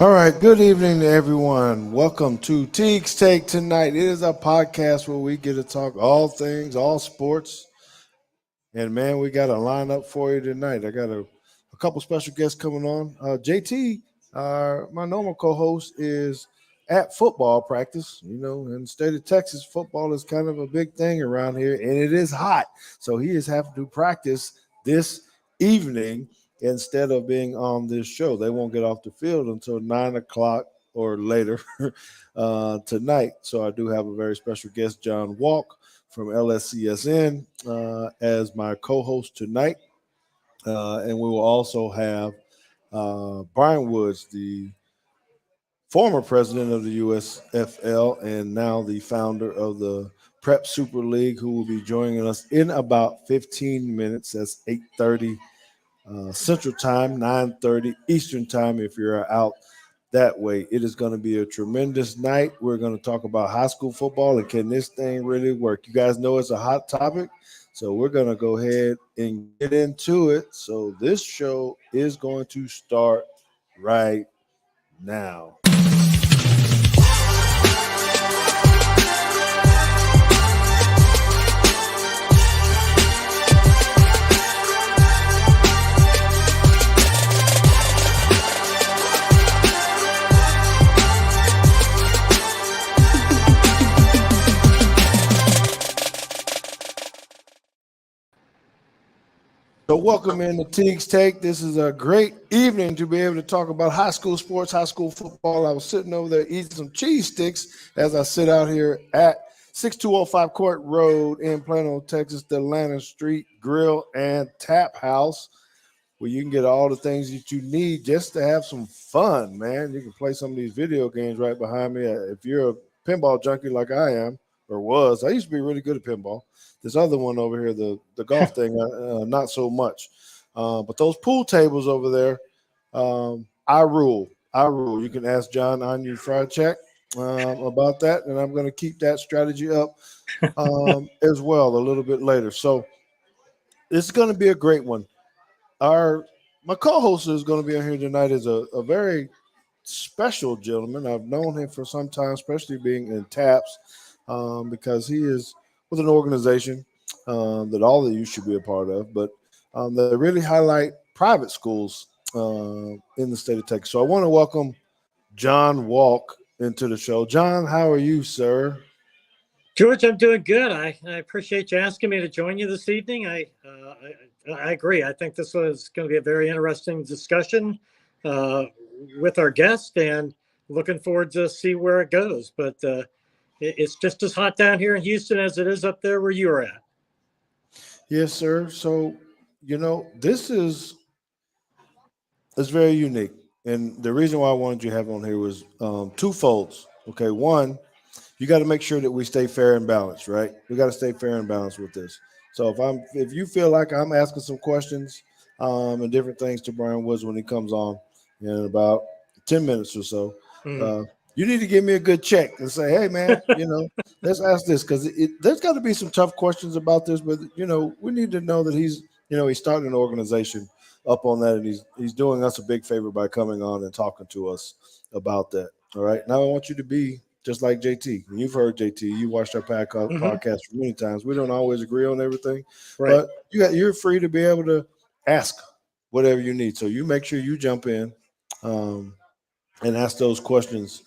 All right, good evening to everyone. Welcome to Teague's Take Tonight. It is a podcast where we get to talk all things, all sports. And man, we got a lineup for you tonight. I got a couple special guests coming on. JT, my normal co-host, is at football practice. You know, in the state of Texas, football is kind of a big thing around here, and it is hot. So he is having to practice this evening instead of being on this show. They won't get off the field until 9 o'clock or later tonight. So I do have a very special guest, John Walk from LSCSN, as my co-host tonight. And we will also have Brian Woods, the former president of the USFL and now the founder of the Prep Super League, who will be joining us in about 15 minutes. That's 8:30 Central Time, 9:30 Eastern Time if you're out that way. It is going to be a tremendous night. We're going to talk about high school football and can this thing really work? You guys know it's a hot topic, so we're going to go ahead and get into it. So this show is going to start right now. So welcome in to Teague's Take. This is a great evening to be able to talk about high school sports, high school football. I was sitting over there eating some cheese sticks as I sit out here at 6205 Court Road in Plano, Texas, the Atlanta Street Grill and Tap House, where you can get all the things that you need just to have some fun, man. You can play some of these video games right behind me. If you're a pinball junkie like I am or was, I used to be really good at pinball. This other one over here, the golf thing, not so much. But those pool tables over there, I rule. You can ask John Onion Fried Check about that, and I'm going to keep that strategy up as well a little bit later. So it's going to be a great one. My co-host is going to be on here tonight is a very special gentleman. I've known him for some time, especially being in TAPS, because he is with an organization that all of you should be a part of, but they really highlight private schools in the state of Texas. So I want to welcome John Walk into the show. John, how are you, sir? George, I'm doing good. I appreciate you asking me to join you this evening. I agree. I think this was going to be a very interesting discussion with our guest, and looking forward to see where it goes. But it's just as hot down here in Houston as it is up there where you are at. Yes, sir. So, you know, this is very unique. And the reason why I wanted you to have on here was twofolds. Okay, one, you got to make sure that we stay fair and balanced, right? We got to stay fair and balanced with this. So if you feel like I'm asking some questions and different things to Brian Woods when he comes on in about 10 minutes or so, you need to give me a good check and say, hey, man, you know, let's ask this, because there's got to be some tough questions about this. But, you know, we need to know that he's starting an organization up on that, and he's doing us a big favor by coming on and talking to us about that. All right. Now I want you to be just like JT. You've heard JT. You watched our podcast many times. We don't always agree on everything, right, but you're free to be able to ask whatever you need. So you make sure you jump in and ask those questions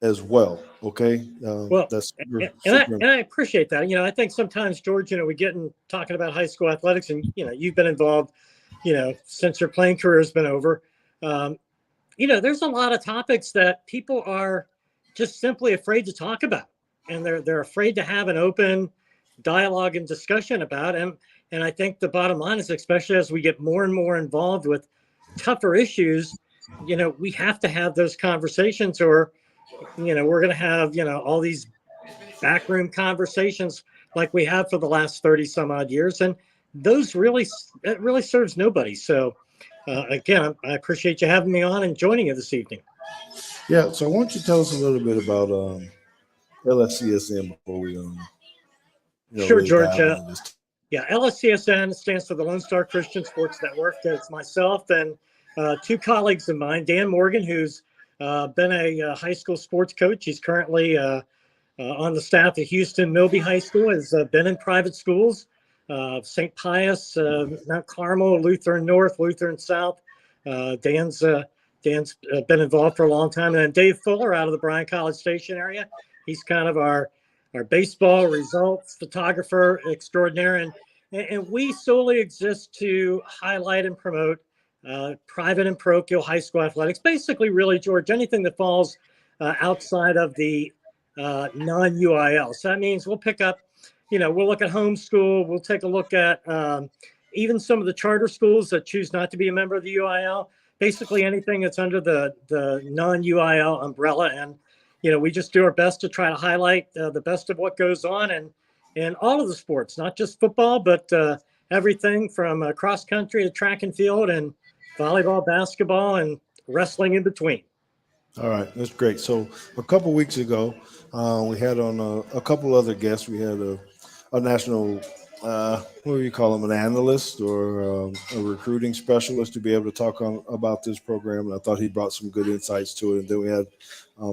as well. Okay. Well, that's and I appreciate that. You know, I think sometimes, George, you know, we get in talking about high school athletics, and you know, you've been involved, you know, since your playing career has been over. You know, there's a lot of topics that people are just simply afraid to talk about, and they're afraid to have an open dialogue and discussion about. And I think the bottom line is, especially as we get more and more involved with tougher issues, you know, we have to have those conversations, or, you know, we're going to have, you know, all these backroom conversations like we have for the last 30 some odd years. And it really serves nobody. So again, I appreciate you having me on and joining you this evening. Yeah. So why don't you tell us a little bit about LSCSN before we sure, really George. Yeah, LSCSN stands for the Lone Star Christian Sports Network. It's myself and two colleagues of mine, Dan Morgan, who's been a high school sports coach. He's currently on the staff at Houston Milby High School, has been in private schools, St. Pius, Mount Carmel, Lutheran North, Lutheran South. Dan's been involved for a long time. And then Dave Fuller out of the Bryan College Station area. He's kind of our baseball results photographer extraordinaire. And we solely exist to highlight and promote private and parochial high school athletics. Basically, really, George, anything that falls outside of the non-UIL. So that means we'll pick up, we'll look at homeschool. We'll take a look at even some of the charter schools that choose not to be a member of the UIL. Basically, anything that's under the non-UIL umbrella. And, we just do our best to try to highlight the best of what goes on in all of the sports, not just football, but everything from cross country to track and field and volleyball, basketball, and wrestling in between. All right, that's great. So a couple weeks ago, we had on a couple other guests. We had a national, what do you call them, an analyst or a recruiting specialist to be able to talk about this program. And I thought he brought some good insights to it. And then we had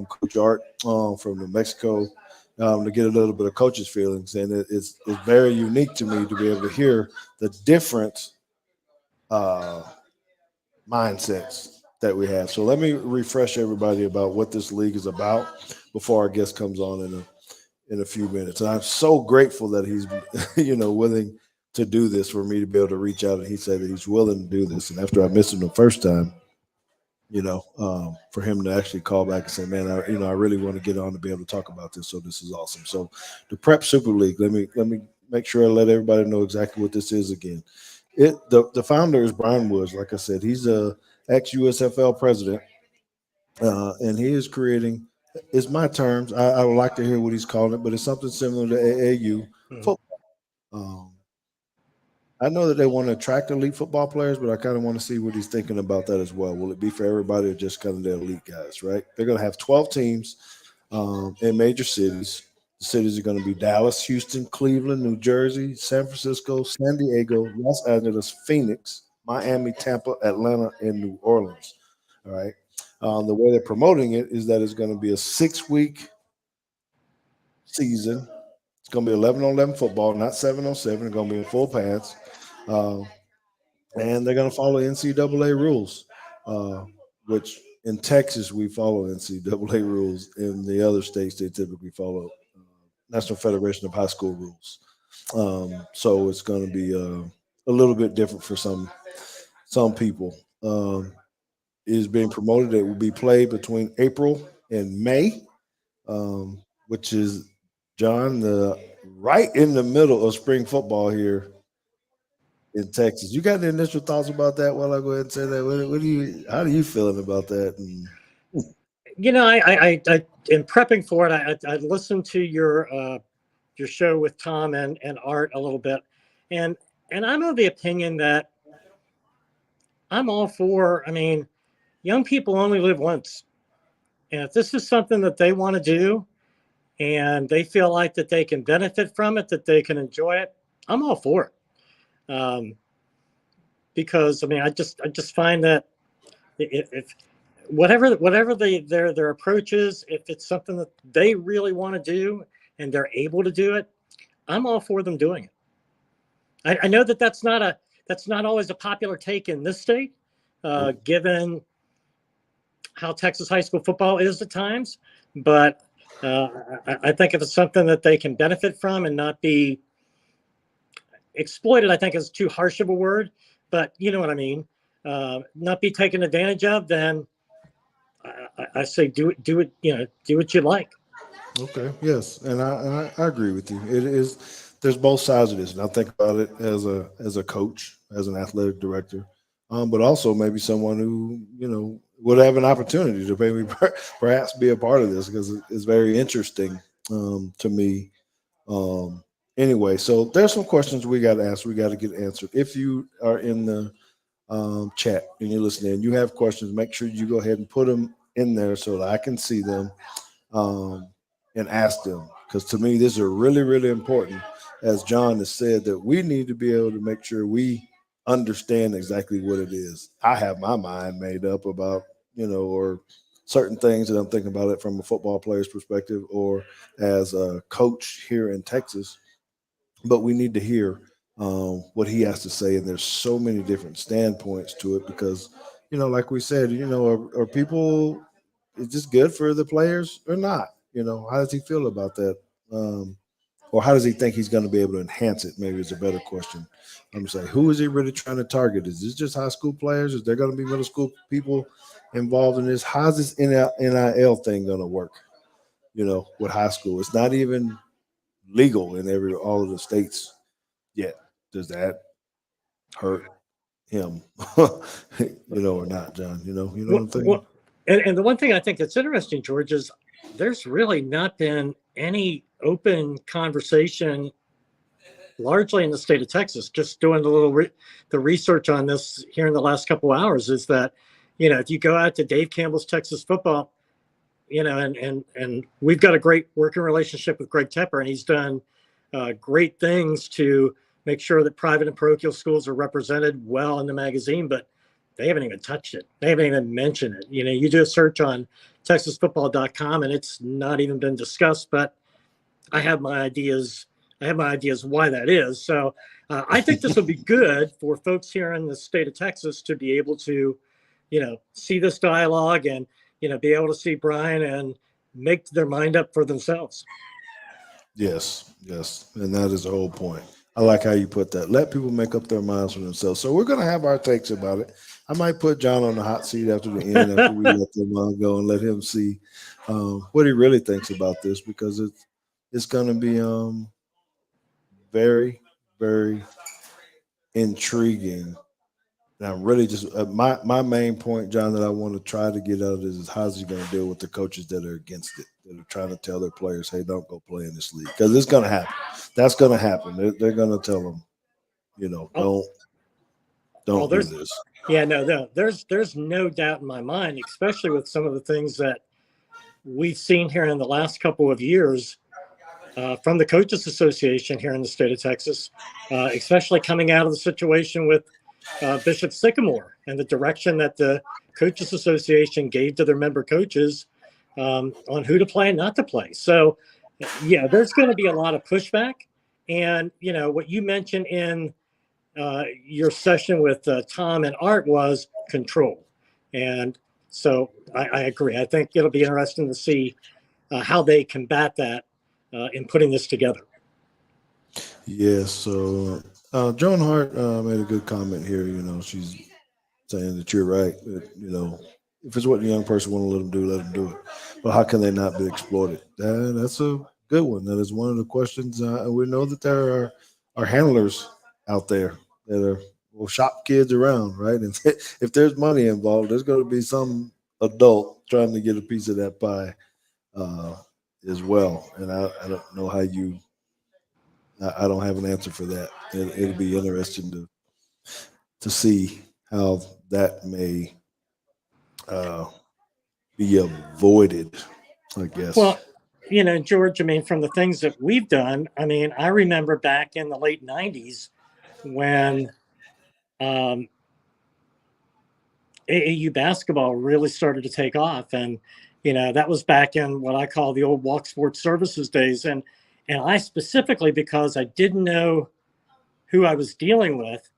Coach Art from New Mexico to get a little bit of coach's feelings. And it's very unique to me to be able to hear the different mindsets that we have. So let me refresh everybody about what this league is about before our guest comes on in a few minutes. And I'm so grateful that he's willing to do this for me to be able to reach out, and he said that he's willing to do this. And after I missed him the first time, for him to actually call back and say, man, I really want to get on to be able to talk about this. So this is awesome. So the Prep Super League, let me make sure I let everybody know exactly what this is again. The founder is Brian Woods. Like I said, he's a ex-USFL president, and he is creating. It's my terms. I would like to hear what he's calling it, but it's something similar to AAU football. I know that they want to attract elite football players, but I kind of want to see what he's thinking about that as well. Will it be for everybody or just kind of the elite guys, right? They're going to have 12 teams in major cities. The cities are going to be Dallas, Houston, Cleveland, New Jersey, San Francisco, San Diego, Los Angeles, Phoenix, Miami, Tampa, Atlanta, and New Orleans. All right. The way they're promoting it is that it's going to be a 6-week season. It's going to be 11-on-11 football, not 7-on-7. It's going to be in full pads. And they're going to follow NCAA rules, which in Texas, we follow NCAA rules. In the other states, they typically follow National Federation of High School rules. So it's going to be a little bit different for some people. It is being promoted. It will be played between April and May, which is, John, right in the middle of spring football here in Texas. You got any initial thoughts about that? While I go ahead and say that, how are you feeling about that? And I in prepping for it, I listened to your show with Tom and Art a little bit, and I'm of the opinion that I'm all for. I mean, young people only live once, and if this is something that they want to do, and they feel like that they can benefit from it, that they can enjoy it, I'm all for it. Because I mean, I just find that if whatever their approach is, if it's something that they really want to do and they're able to do it, I'm all for them doing it. I know that that's not always a popular take in this state, given how Texas high school football is at times. But I think if it's something that they can benefit from and not be exploited, I think is too harsh of a word, but you know what I mean. Not be taken advantage of, then I say do it. Do what you like. okay, yes, and I agree with you. It is. There's both sides of this, and I think about it as a coach, as an athletic director, but also maybe someone who would have an opportunity to maybe perhaps be a part of this because it's very interesting to me. Anyway, so there's some questions we got to ask. We got to get answered. If you are in the chat and you're listening and you have questions, make sure you go ahead and put them in there so that I can see them and ask them. Because to me, these are really, really important. As John has said, that we need to be able to make sure we understand exactly what it is. I have my mind made up about, or certain things that I'm thinking about it from a football player's perspective or as a coach here in Texas. But we need to hear what he has to say. And there's so many different standpoints to it because, like we said, are people, is this good for the players or not? How does he feel about that? Um, or how does he think he's going to be able to enhance it? Maybe is a better question. I'm saying, who is he really trying to target? Is this just high school players? Is there going to be middle school people involved in this? How's this NIL thing going to work? With high school, it's not even legal in all of the states yet. Does that hurt him? Or not, John? You know what I'm saying? Well, and the one thing I think that's interesting, George, is there's really not been any open conversation largely in the state of Texas. Just doing the research on this here in the last couple of hours is that, if you go out to Dave Campbell's Texas Football, and we've got a great working relationship with Greg Tepper, and he's done great things to make sure that private and parochial schools are represented well in the magazine, but they haven't even touched it. They haven't even mentioned it. You do a search on texasfootball.com and it's not even been discussed, but I have my ideas. I have my ideas why that is. So I think this will be good for folks here in the state of Texas to be able to, see this dialogue and, be able to see Brian and make their mind up for themselves. Yes. And that is the whole point. I like how you put that. Let people make up their minds for themselves. So we're going to have our takes about it. I might put John on the hot seat after the end, after we let them go and let him see what he really thinks about this, because it's going to be very, very intriguing. And I'm really just my main point, John, that I want to try to get out of this is how's he going to deal with the coaches that are against it, that are trying to tell their players, hey, don't go play in this league, because it's going to happen. That's going to happen. They're going to tell them, don't do this. Yeah, no, there's no doubt in my mind, especially with some of the things that we've seen here in the last couple of years from the Coaches Association here in the state of Texas, especially coming out of the situation with Bishop Sycamore and the direction that the Coaches Association gave to their member coaches on who to play and not to play. So, yeah, there's going to be a lot of pushback. And, what you mentioned in your session with Tom and Art was control. And so I agree. I think it'll be interesting to see how they combat that in putting this together. Yes. So Joan Hart made a good comment here. She's saying that you're right. That, if it's what the young person want to let them do it. But how can they not be exploited? That's a good one. That is one of the questions. We know that there are handlers out there that will shop kids around, right? And if there's money involved, there's going to be some adult trying to get a piece of that pie as well. And I don't know how you. I don't have an answer for that. It'll be interesting to see how that may be avoided, I guess. Well, George, from the things that we've done, I remember back in the late 90s when AAU basketball really started to take off. And, that was back in what I call the old Walk Sports Services days. And I specifically, because I didn't know who I was dealing with,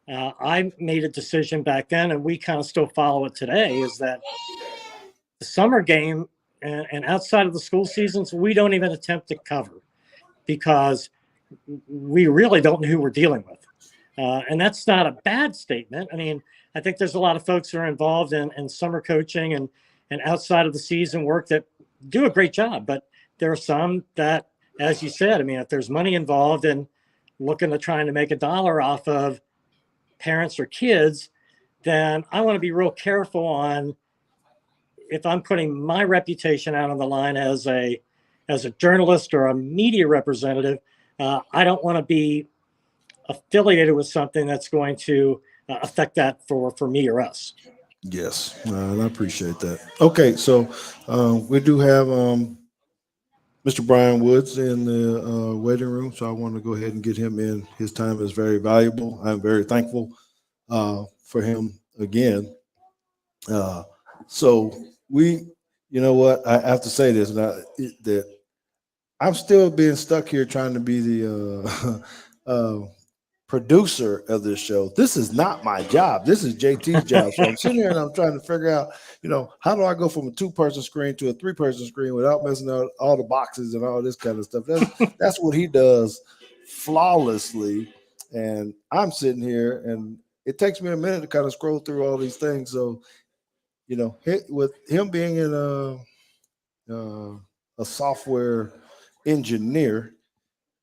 I made a decision back then, and we kind of still follow it today, is that the summer game and outside of the school seasons, we don't even attempt to cover because we really don't know who we're dealing with. And that's not a bad statement. I think there's a lot of folks who are involved in summer coaching and outside of the season work that do a great job. But there are some that, as you said, if there's money involved and looking at trying to make a dollar off of parents or kids, then I want to be real careful on if I'm putting my reputation out on the line as a journalist or a media representative. I don't want to be affiliated with something that's going to affect that for me or us. Yes, and I appreciate that. Okay, so we do have Mr. Brian Woods in the waiting room, so I want to go ahead and get him in. His time is very valuable. I'm very thankful for him again. So we, you know what, I have to say this now, that I'm still being stuck here trying to be the producer of this show. This is not my job. This is JT's job. So I'm sitting here and I'm trying to figure out, how do I go from a 2-person screen to a 3-person screen without messing up all the boxes and all this kind of stuff. That's what he does flawlessly. And I'm sitting here and it takes me a minute to kind of scroll through all these things. So, with him being in a software engineer,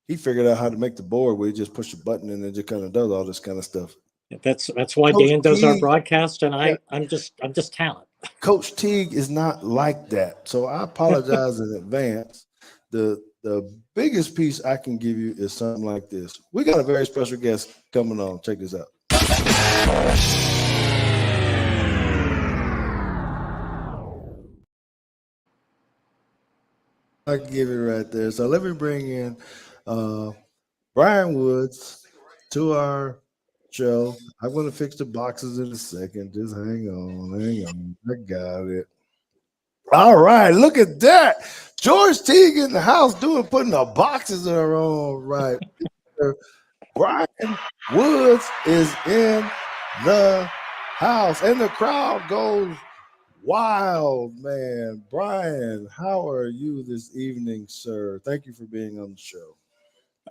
he figured out how to make the board where he just push a button and it just kind of does all this kind of stuff. That's why Coach Dan does our Teague, broadcast, and I'm just talent. Coach Teague is not like that, so I apologize in advance. The biggest piece I can give you is something like this. We got a very special guest coming on. Check this out. I can give it right there. So let me bring in Brian Woods to our show. I'm going to fix the boxes in a second. Just hang on. I got it. All right, look at that. George Teague in the house putting the boxes in her own right. Brian Woods is in the house, and the crowd goes wild, man. Brian, how are you this evening, sir? Thank you for being on the show.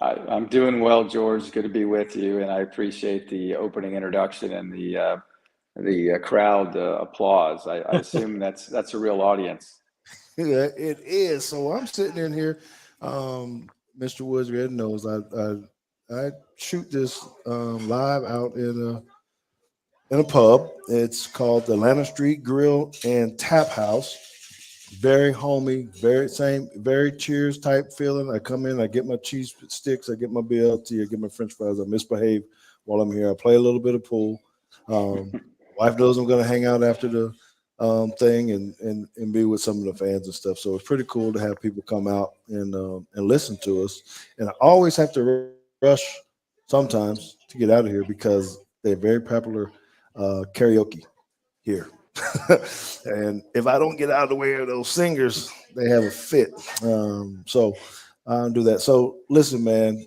I'm doing well, George. Good to be with you, and I appreciate the opening introduction and the crowd applause. I assume that's a real audience. Yeah, it is. So I'm sitting in here. Mr. Woods Red knows I shoot this live out in a pub. It's called the Atlanta Street Grill and Tap House. Very homey, very cheers type feeling. I come in, I get my cheese sticks, I get my BLT, I get my French fries. I misbehave while I'm here. I play a little bit of pool. Wife knows I'm going to hang out after the thing and be with some of the fans and stuff. So it's pretty cool to have people come out and listen to us. And I always have to rush sometimes to get out of here because they're very popular karaoke here. And if I don't get out of the way of those singers, they have a fit. So I don't do that. So listen, man,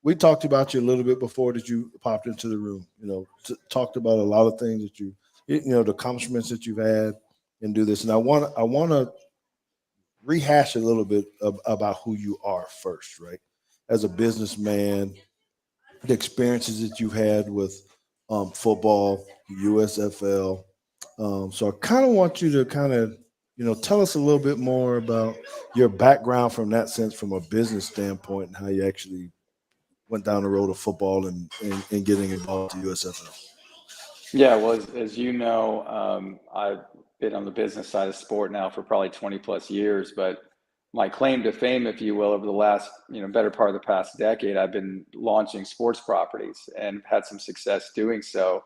we talked about you a little bit before that you popped into the room, talked about a lot of things that the accomplishments that you've had and do this. And I want to rehash a little bit about who you are first, right? As a businessman, the experiences that you've had with football, USFL. So I kind of want you to tell us a little bit more about your background from that sense, from a business standpoint, and how you actually went down the road of football and getting involved in USFL. Yeah, well, as you know, I've been on the business side of sport now for probably 20 plus years, but my claim to fame, if you will, over the last, better part of the past decade, I've been launching sports properties and had some success doing so.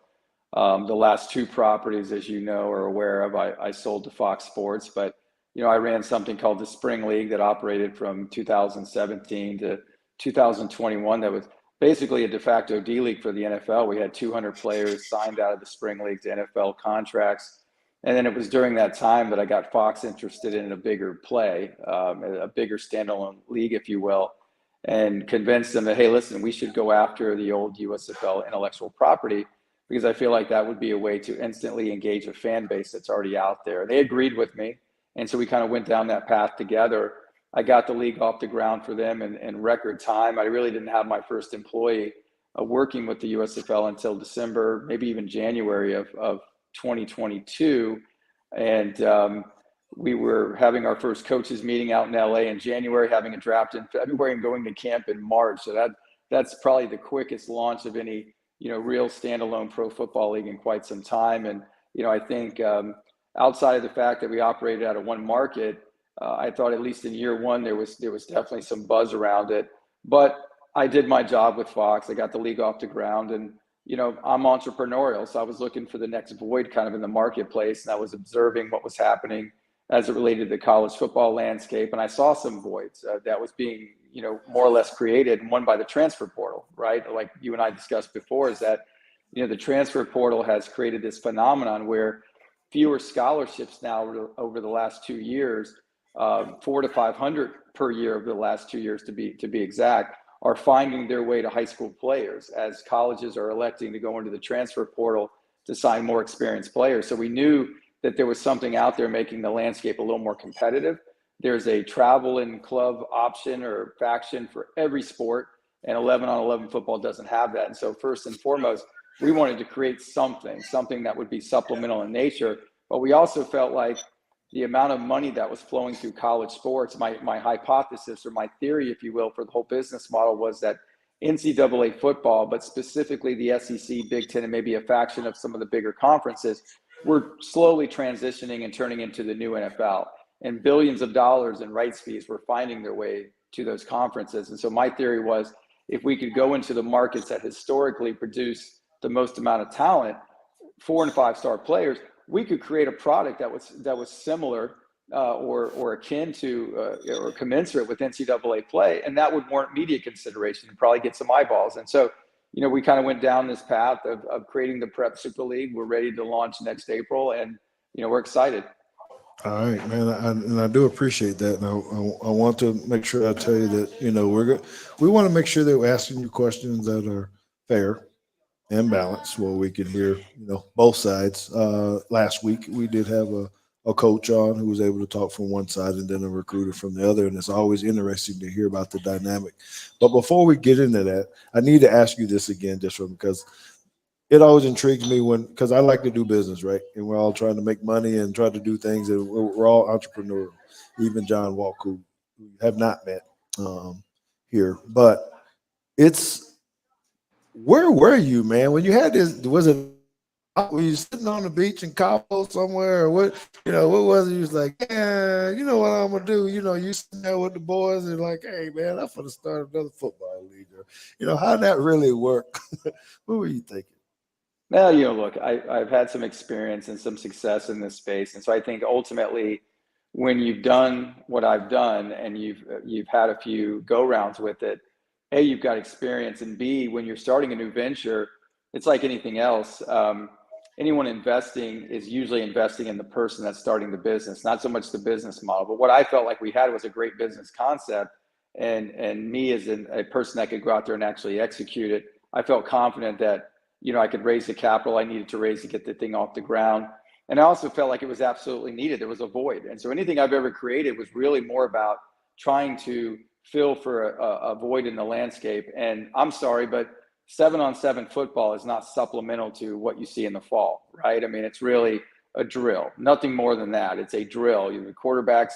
The last 2 properties, as you know, or aware of, I sold to Fox Sports, but I ran something called the Spring League that operated from 2017 to 2021. That was basically a de facto D League for the NFL. We had 200 players signed out of the Spring League to NFL contracts. And then it was during that time that I got Fox interested in a bigger play, a bigger standalone league, if you will, and convinced them that, hey, listen, we should go after the old USFL intellectual property, because I feel like that would be a way to instantly engage a fan base that's already out there. They agreed with me. And so we kind of went down that path together. I got the league off the ground for them in record time. I really didn't have my first employee working with the USFL until December, maybe even January of 2022. And we were having our first coaches meeting out in LA in January, having a draft in February, and going to camp in March. So that's probably the quickest launch of any real standalone pro football league in quite some time. And I think outside of the fact that we operated out of one market, I thought at least in year one there was definitely some buzz around it. But I did my job with Fox. I got the league off the ground, and I'm entrepreneurial, so I was looking for the next void kind of in the marketplace, and I was observing what was happening as it related to the college football landscape, and I saw some voids that was being more or less created, and one by the transfer portal, right? Like you and I discussed before, is that the transfer portal has created this phenomenon where fewer scholarships now over the last 2 years, 400 to 500 per year over the last 2 years to be exact, are finding their way to high school players as colleges are electing to go into the transfer portal to sign more experienced players. So we knew that there was something out there making the landscape a little more competitive. There's a travel and club option or faction for every sport, and 11-on-11 football doesn't have that. And so first and foremost, we wanted to create something that would be supplemental in nature, but we also felt like the amount of money that was flowing through college sports, my hypothesis or my theory, if you will, for the whole business model was that NCAA football, but specifically the SEC, Big Ten, and maybe a faction of some of the bigger conferences, were slowly transitioning and turning into the new NFL. And billions of dollars in rights fees were finding their way to those conferences. And so my theory was, if we could go into the markets that historically produce the most amount of talent, 4- and 5-star players, we could create a product that was similar or akin to or commensurate with NCAA play, and that would warrant media consideration and probably get some eyeballs. And so, we kind of went down this path of creating the Prep Super League. We're ready to launch next April, and we're excited. All right, man, and I do appreciate that. And I want to make sure I tell you that we want to make sure that we're asking you questions that are fair and balanced, where we can hear both sides. Last week we did have a coach on who was able to talk from one side and then a recruiter from the other, and it's always interesting to hear about the dynamic. But before we get into that, I need to ask you this again, just because it always intrigues me because I like to do business, right? And we're all trying to make money and try to do things, and we're all entrepreneurial. Even John Walk, who have not met here, but where were you, man, when you had this? Were you sitting on the beach in Cabo somewhere, or what? What was it? You was like, yeah, you know what I'm gonna do? You sitting there with the boys and like, hey, man, I'm gonna start another football league. How did that really work? What were you thinking? Well, look, I've had some experience and some success in this space, and so I think ultimately, when you've done what I've done and you've had a few go rounds with it, A, you've got experience, and B, when you're starting a new venture, it's like anything else. Anyone investing is usually investing in the person that's starting the business, not so much the business model. But what I felt like we had was a great business concept, and me as a person that could go out there and actually execute it. I felt confident that I could raise the capital I needed to raise to get the thing off the ground. And I also felt like it was absolutely needed. There was a void. And so anything I've ever created was really more about trying to fill for a void in the landscape. And I'm sorry, but 7-on-7 football is not supplemental to what you see in the fall, right? I mean, it's really a drill, nothing more than that. It's a drill. The quarterbacks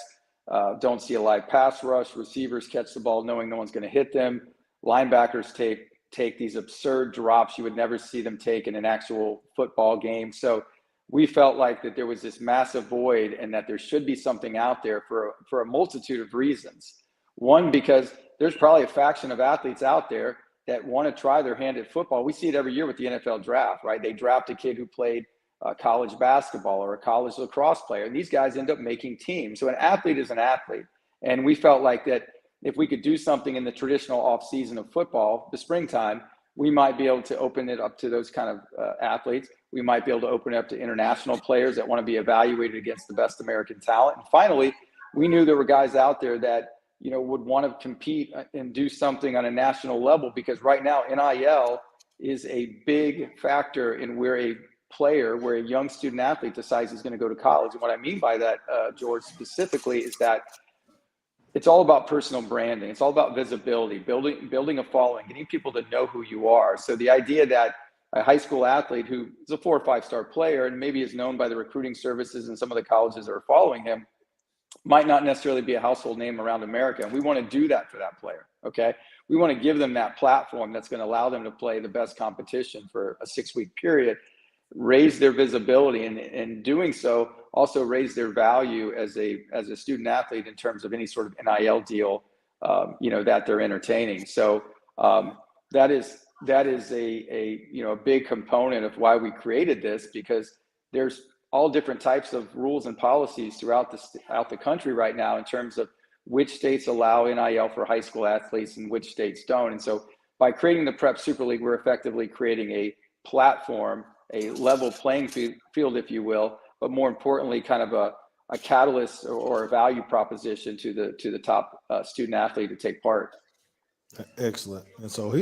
don't see a live pass rush. Receivers catch the ball knowing no one's going to hit them. Linebackers take these absurd drops you would never see them take in an actual football game. So we felt like that there was this massive void and that there should be something out there for a multitude of reasons. One, because there's probably a faction of athletes out there that want to try their hand at football. We see it every year with the NFL draft, right? They draft a kid who played college basketball or a college lacrosse player, and these guys end up making teams. So an athlete is an athlete. And we felt like that if we could do something in the traditional off season of football, the springtime, we might be able to open it up to those kind of athletes. We might be able to open it up to international players that want to be evaluated against the best American talent. And finally, we knew there were guys out there that would want to compete and do something on a national level, because right now NIL is a big factor in where a young student athlete decides he's going to go to college. And what I mean by that, George, specifically, is that it's all about personal branding. It's all about visibility, building a following, getting people to know who you are. So the idea that a high school athlete who is a 4- or 5-star player and maybe is known by the recruiting services and some of the colleges that are following him might not necessarily be a household name around America. And we want to do that for that player, okay? We want to give them that platform that's going to allow them to play the best competition for a 6-week period, raise their visibility, and in doing so, also raise their value as a student athlete in terms of any sort of NIL deal, that they're entertaining. So that is a big component of why we created this, because there's all different types of rules and policies throughout the country right now in terms of which states allow NIL for high school athletes and which states don't. And so by creating the Prep Super League, we're effectively creating a platform, a level playing field, if you will, but more importantly, kind of a catalyst or a value proposition to the top student athlete to take part. Excellent. And so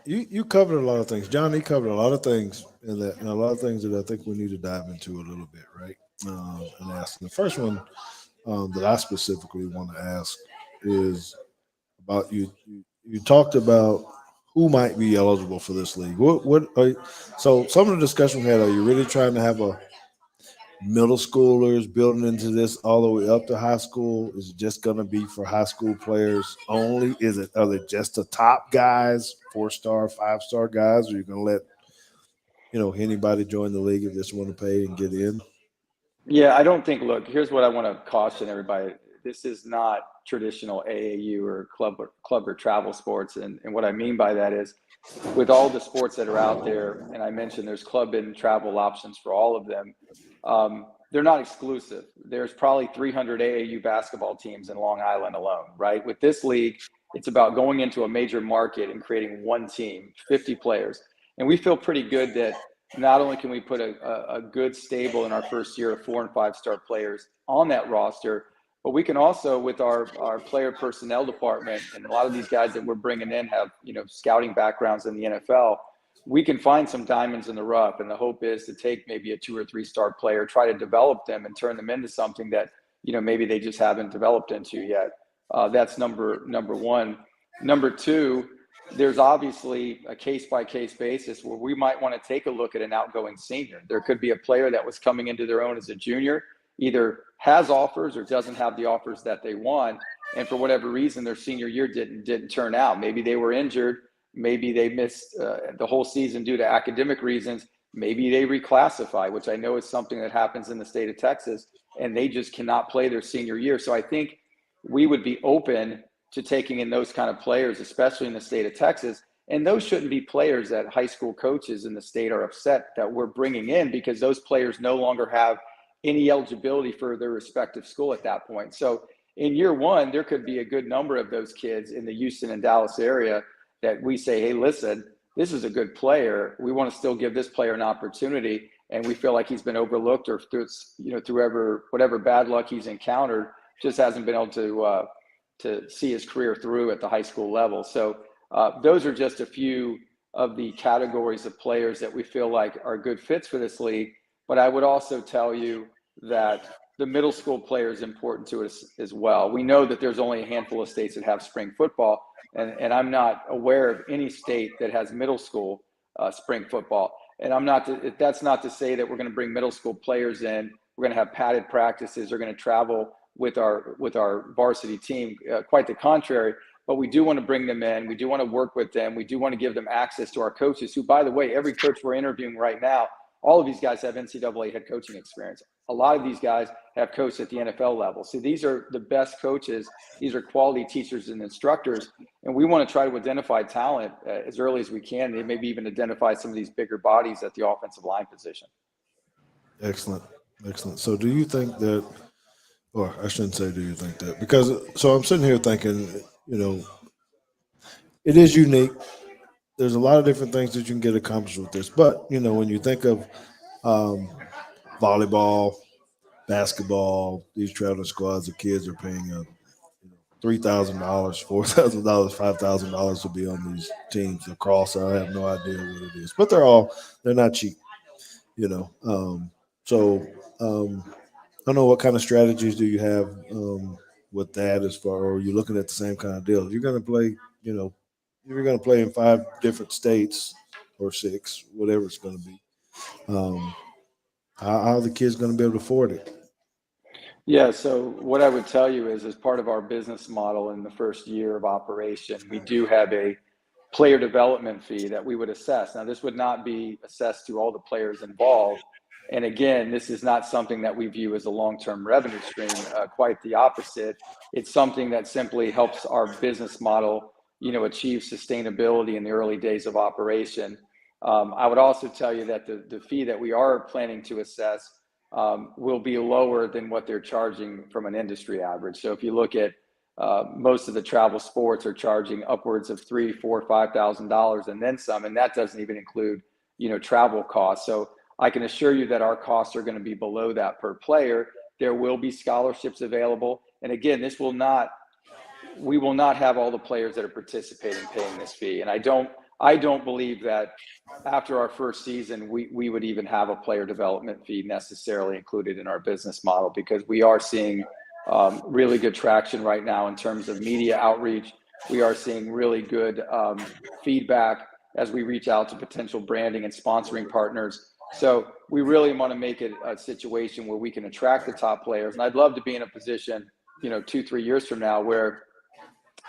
you covered a lot of things. John, he covered a lot of things in that, and a lot of things that I think we need to dive into a little bit, right? And ask. The first one that I specifically want to ask is about you. You talked about who might be eligible for this league. So some of the discussion we had, are you really trying to have a middle schoolers building into this all the way up to high school? Is it just going to be for high school players only? Are they just the top guys, 4-star, 5-star guys, or are you going to let anybody join the league if they just want to pay and get in? Yeah, I don't think. Look, here's what I want to caution everybody: this is not traditional AAU or club or travel sports, and what I mean by that is, with all the sports that are out there, and I mentioned there's club and travel options for all of them. They're not exclusive. There's probably 300 AAU basketball teams in Long Island alone, right? With this league, it's about going into a major market and creating one team, 50 players. And we feel pretty good that not only can we put a good stable in our first year of 4- and 5-star players on that roster, but we can also, with our player personnel department, and a lot of these guys that we're bringing in have, scouting backgrounds in the NFL, we can find some diamonds in the rough. And the hope is to take maybe a 2- or 3-star player, try to develop them and turn them into something that, maybe they just haven't developed into yet. That's number one. Number two, there's obviously a case-by-case basis where we might want to take a look at an outgoing senior. There could be a player that was coming into their own as a junior, either has offers or doesn't have the offers that they want, and for whatever reason their senior year didn't turn out. Maybe they were injured, maybe they missed the whole season due to academic reasons, maybe they reclassify, which I know is something that happens in the state of Texas, and they just cannot play their senior year. So I think we would be open to taking in those kind of players, especially in the state of Texas. And those shouldn't be players that high school coaches in the state are upset that we're bringing in, because those players no longer have any eligibility for their respective school at that point. So in year one, there could be a good number of those kids in the Houston and Dallas area that we say, hey, listen, this is a good player. We want to still give this player an opportunity. And we feel like he's been overlooked, or through whatever bad luck he's encountered, just hasn't been able to see his career through at the high school level. So those are just a few of the categories of players that we feel like are good fits for this league. But I would also tell you that the middle school player is important to us as well. We know that there's only a handful of states that have spring football, and I'm not aware of any state that has middle school spring football. And that's not to say that we're going to bring middle school players in. We're going to have padded practices. They're going to travel with our varsity team. Quite the contrary. But we do want to bring them in. We do want to work with them. We do want to give them access to our coaches, who, by the way, every coach we're interviewing right now, all of these guys have NCAA head coaching experience. A lot of these guys have coached at the NFL level. So these are the best coaches. These are quality teachers and instructors. And we want to try to identify talent as early as we can, and maybe even identify some of these bigger bodies at the offensive line position. Excellent. So do you think that, or I shouldn't say do you think that, because so I'm sitting here thinking, it is unique. There's a lot of different things that you can get accomplished with this. But, when you think of volleyball, basketball, these traveling squads, the kids are paying $3,000, $4,000, $5,000 to be on these teams across. I have no idea what it is, but they're not cheap, So I don't know, what kind of strategies do you have with that, as far, or are you looking at the same kind of deal? You're going to play, you're going to play in 5 different states or 6, whatever it's going to be. How are the kids going to be able to afford it? Yeah, so what I would tell you is, as part of our business model in the first year of operation, we do have a player development fee that we would assess. Now, this would not be assessed to all the players involved. And again, this is not something that we view as a long-term revenue stream, quite the opposite. It's something that simply helps our business model, achieve sustainability in the early days of operation. I would also tell you that the fee that we are planning to assess will be lower than what they're charging from an industry average. So if you look at most of the travel sports are charging upwards of $3,000, $4,000, $5,000 and then some, and that doesn't even include travel costs. So I can assure you that our costs are going to be below that per player. There will be scholarships available. And again, we will not have all the players that are participating paying this fee. And I don't believe that after our first season, we would even have a player development fee necessarily included in our business model, because we are seeing really good traction right now in terms of media outreach. We are seeing really good feedback as we reach out to potential branding and sponsoring partners. So we really want to make it a situation where we can attract the top players. And I'd love to be in a position, 2-3 years from now, where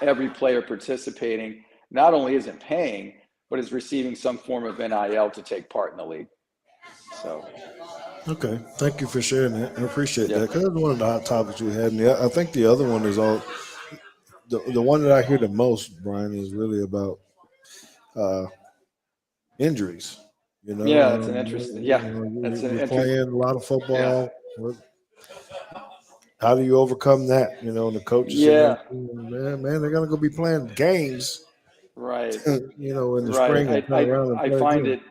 every player participating not only isn't paying, but is receiving some form of NIL to take part in the league. So. Okay, thank you for sharing that. I appreciate Yep. that, because that's one of the hot topics we had. And I think the other one is the one that I hear the most, Brian, is really about injuries. Yeah, that's an interesting. Yeah, that's an You're interesting. playing a lot of football. Yeah. How do you overcome that? And the coaches sitting Yeah. there, man, they're gonna go be playing games, Right. in the Right. spring and turn around and I play find again. it.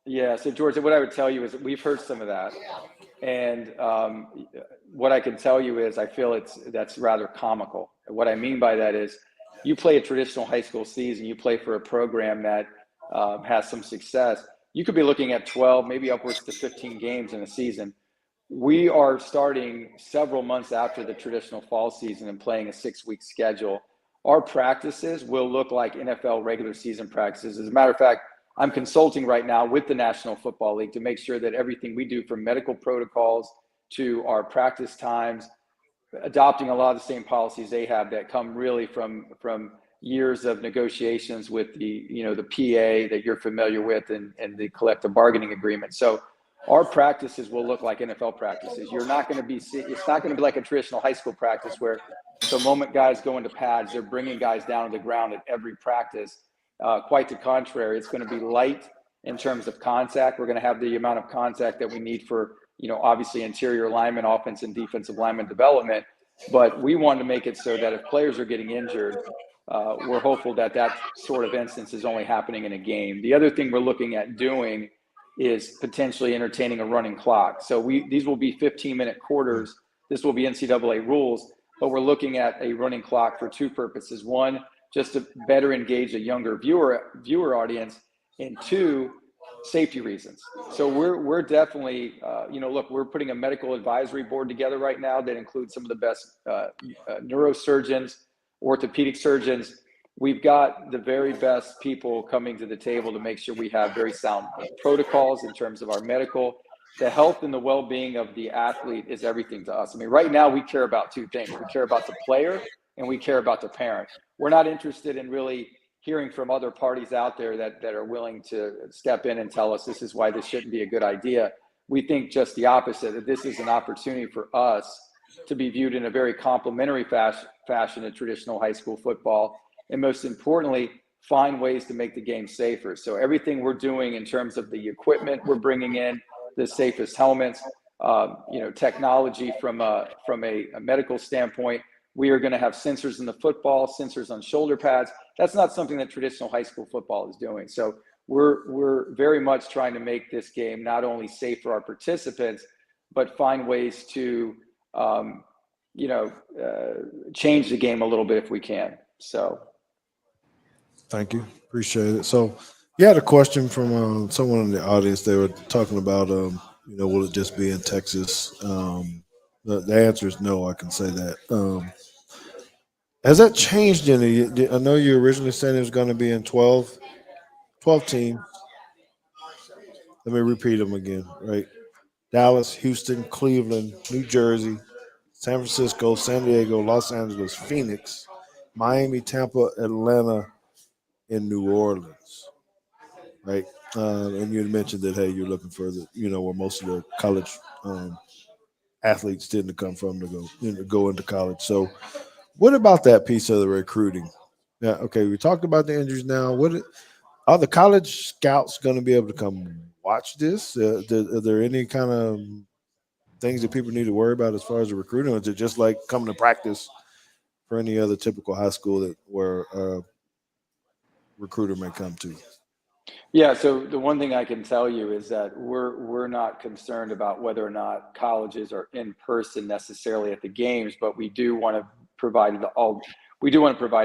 Yeah. So George, what I would tell you is that we've heard some of that, and what I can tell you is I feel that's rather comical. What I mean by that is, you play a traditional high school season, you play for a program that has some success. You could be looking at 12, maybe upwards to 15 games in a season. We are starting several months after the traditional fall season and playing a 6-week schedule. Our practices will look like NFL regular season practices. As a matter of fact, I'm consulting right now with the National Football League to make sure that everything we do, from medical protocols to our practice times, adopting a lot of the same policies they have that come really from years of negotiations with the PA that you're familiar with, and the collective bargaining agreement. So our practices will look like NFL practices. It's not going to be like a traditional high school practice where the moment guys go into pads, they're bringing guys down to the ground at every practice. Quite the contrary, it's going to be light in terms of contact. We're going to have the amount of contact that we need for, obviously interior lineman, offense and defensive lineman development. But we want to make it so that if players are getting injured, we're hopeful that sort of instance is only happening in a game. The other thing we're looking at doing is potentially entertaining a running clock. So these will be 15-minute quarters. This will be NCAA rules, but we're looking at a running clock for two purposes. One, just to better engage a younger viewer audience, and two, safety reasons. So we're definitely, look, we're putting a medical advisory board together right now that includes some of the best neurosurgeons, orthopedic surgeons. We've got the very best people coming to the table to make sure we have very sound protocols in terms of our medical. The health and the well-being of the athlete is everything to us. I mean, right now we care about two things. We care about the player and we care about the parent. We're not interested in really hearing from other parties out there that are willing to step in and tell us this is why this shouldn't be a good idea. We think just the opposite, that this is an opportunity for us to be viewed in a very complementary fashion in traditional high school football. And most importantly, find ways to make the game safer. So everything we're doing in terms of the equipment we're bringing in, the safest helmets, technology from a medical standpoint. We are going to have sensors in the football, sensors on shoulder pads. That's not something that traditional high school football is doing. So we're very much trying to make this game not only safe for our participants, but find ways to change the game a little bit if we can. So. Thank you. Appreciate it. So, you had a question from someone in the audience. They were talking about, will it just be in Texas? The answer is no. I can say that. Has that changed any? I know you originally said it was going to be in 12 teams. Let me repeat them again, right? Dallas, Houston, Cleveland, New Jersey, San Francisco, San Diego, Los Angeles, Phoenix, Miami, Tampa, Atlanta, and New Orleans, right? And you had mentioned that, hey, you're looking for where most of the college athletes tend to come from to go into college. So, what about that piece of the recruiting? Yeah, okay, we talked about the injuries now. Are the college scouts going to be able to come watch this? Are there any kind of things that people need to worry about as far as the recruiting? Or is it just like coming to practice for any other typical high school where a recruiter may come to? Yeah, so the one thing I can tell you is that we're not concerned about whether or not colleges are in person necessarily at the games, but we do want to provide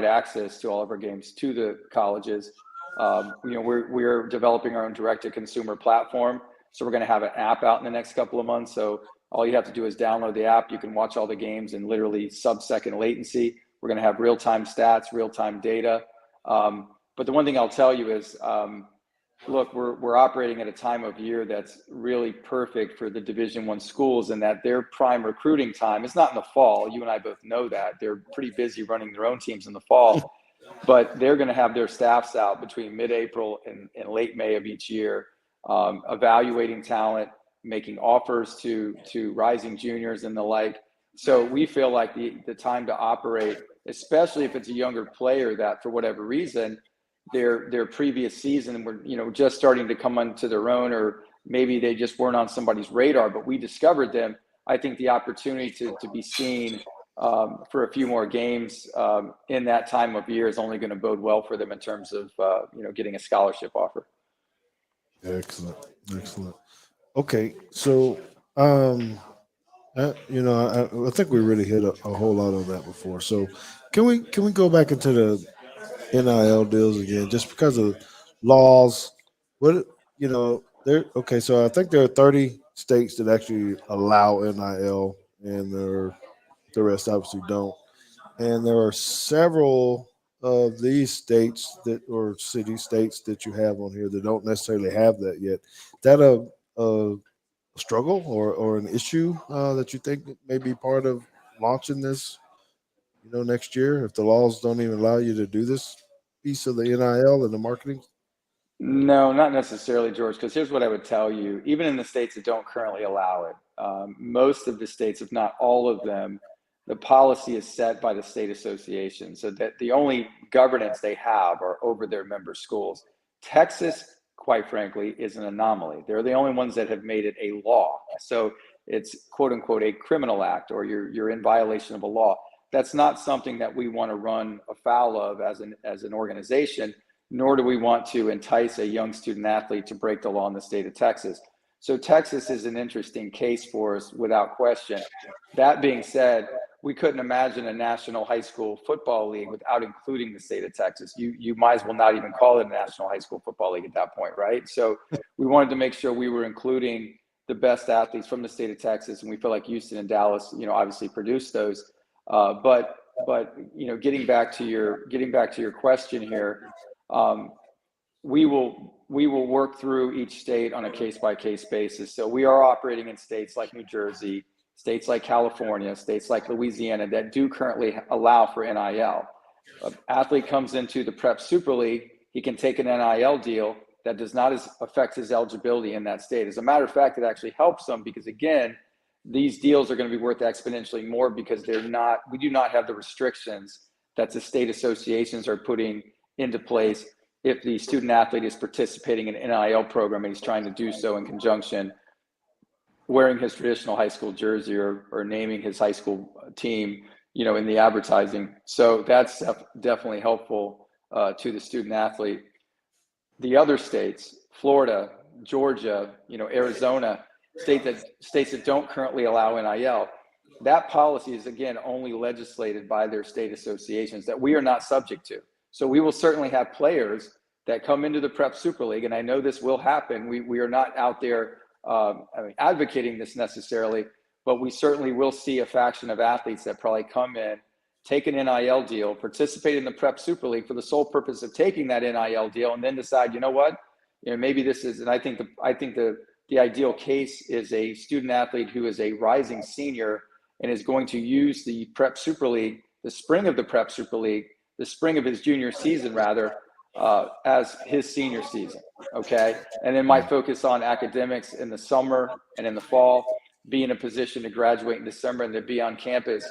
access to all of our games to the colleges. We're developing our own direct-to-consumer platform, so we're going to have an app out in the next couple of months. So all you have to do is download the app. You can watch all the games in literally sub-second latency. We're going to have real-time stats, real-time data. But the one thing I'll tell you is, look, we're operating at a time of year that's really perfect for the Division I schools, and that their prime recruiting time is not in the fall. You and I both know that. They're pretty busy running their own teams in the fall, but they're going to have their staffs out between mid-April and late May of each year, evaluating talent, making offers to rising juniors and the like. So we feel like the time to operate, especially if it's a younger player that for whatever reason, their previous season were just starting to come onto their own, or maybe they just weren't on somebody's radar, but we discovered them. I think the opportunity to be seen for a few more games in that time of year is only going to bode well for them in terms of getting a scholarship offer. Excellent. Okay, so I think we really hit a whole lot on that before. So can we go back into the NIL deals again, just because of laws? What there? Okay, so I think there are 30 states that actually allow NIL, and the rest obviously don't. And there are several of these states or city states that you have on here that don't necessarily have that yet. Is that a struggle or an issue that you think may be part of launching this next year, if the laws don't even allow you to do this piece of the NIL and the marketing? No, not necessarily, George, because here's what I would tell you. Even in the states that don't currently allow it, most of the states, if not all of them, the policy is set by the state association, so that the only governance they have are over their member schools. Texas, quite frankly, is an anomaly. They're the only ones that have made it a law. So it's quote unquote a criminal act, or you're in violation of a law. That's not something that we want to run afoul of as an organization, nor do we want to entice a young student athlete to break the law in the state of Texas. So Texas is an interesting case for us without question. That being said, we couldn't imagine a national high school football league without including the state of Texas. You might as well not even call it a national high school football league at that point, right? So we wanted to make sure we were including the best athletes from the state of Texas, and we feel like Houston and Dallas, obviously produced those. But getting back to your question here, we will work through each state on a case-by-case basis. So we are operating in states like New Jersey, states like California, states like Louisiana that do currently allow for NIL. An athlete comes into the Prep Super League, he can take an NIL deal that does not affect his eligibility in that state. As a matter of fact, it actually helps him because, again, these deals are going to be worth exponentially more because we do not have the restrictions that the state associations are putting into place if the student athlete is participating in an NIL program and he's trying to do so in conjunction wearing his traditional high school jersey or naming his high school team, in the advertising. So that's definitely helpful to the student athlete. The other states, Florida, Georgia, Arizona, states that don't currently allow NIL, that policy is, again, only legislated by their state associations that we are not subject to. So we will certainly have players that come into the Prep Super League, and I know this will happen. We are not out there advocating this necessarily, but we certainly will see a faction of athletes that probably come in, take an NIL deal, participate in the Prep Super League for the sole purpose of taking that NIL deal, and then decide, maybe this is. And I think the ideal case is a student athlete who is a rising senior and is going to use the Prep Super League, the spring of the Prep Super League, the spring of his junior season rather, as his senior season, okay? And then might focus on academics in the summer and in the fall, be in a position to graduate in December and then be on campus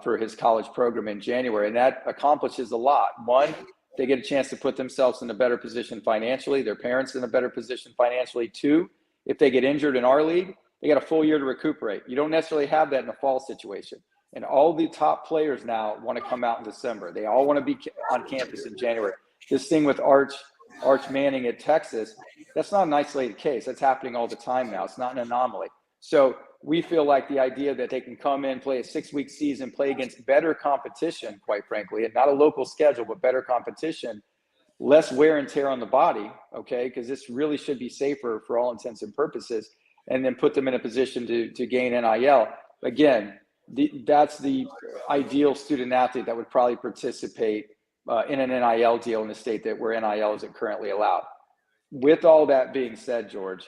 for his college program in January. And that accomplishes a lot. One, they get a chance to put themselves in a better position financially, their parents in a better position financially. Two, if they get injured in our league, they got a full year to recuperate. You don't necessarily have that in a fall situation. And all the top players now want to come out in December. They all want to be on campus in January. This thing with Arch Arch Manning at Texas, that's not an isolated case. That's happening all the time now. It's not an anomaly. So we feel like the idea that they can come in, play a 6-week season, play against better competition, quite frankly, and not a local schedule, but better competition, less wear and tear on the body, okay, because this really should be safer for all intents and purposes, and then put them in a position to gain NIL. Again, that's the ideal student athlete that would probably participate in an NIL deal in the state that where NIL isn't currently allowed. With all that being said, George,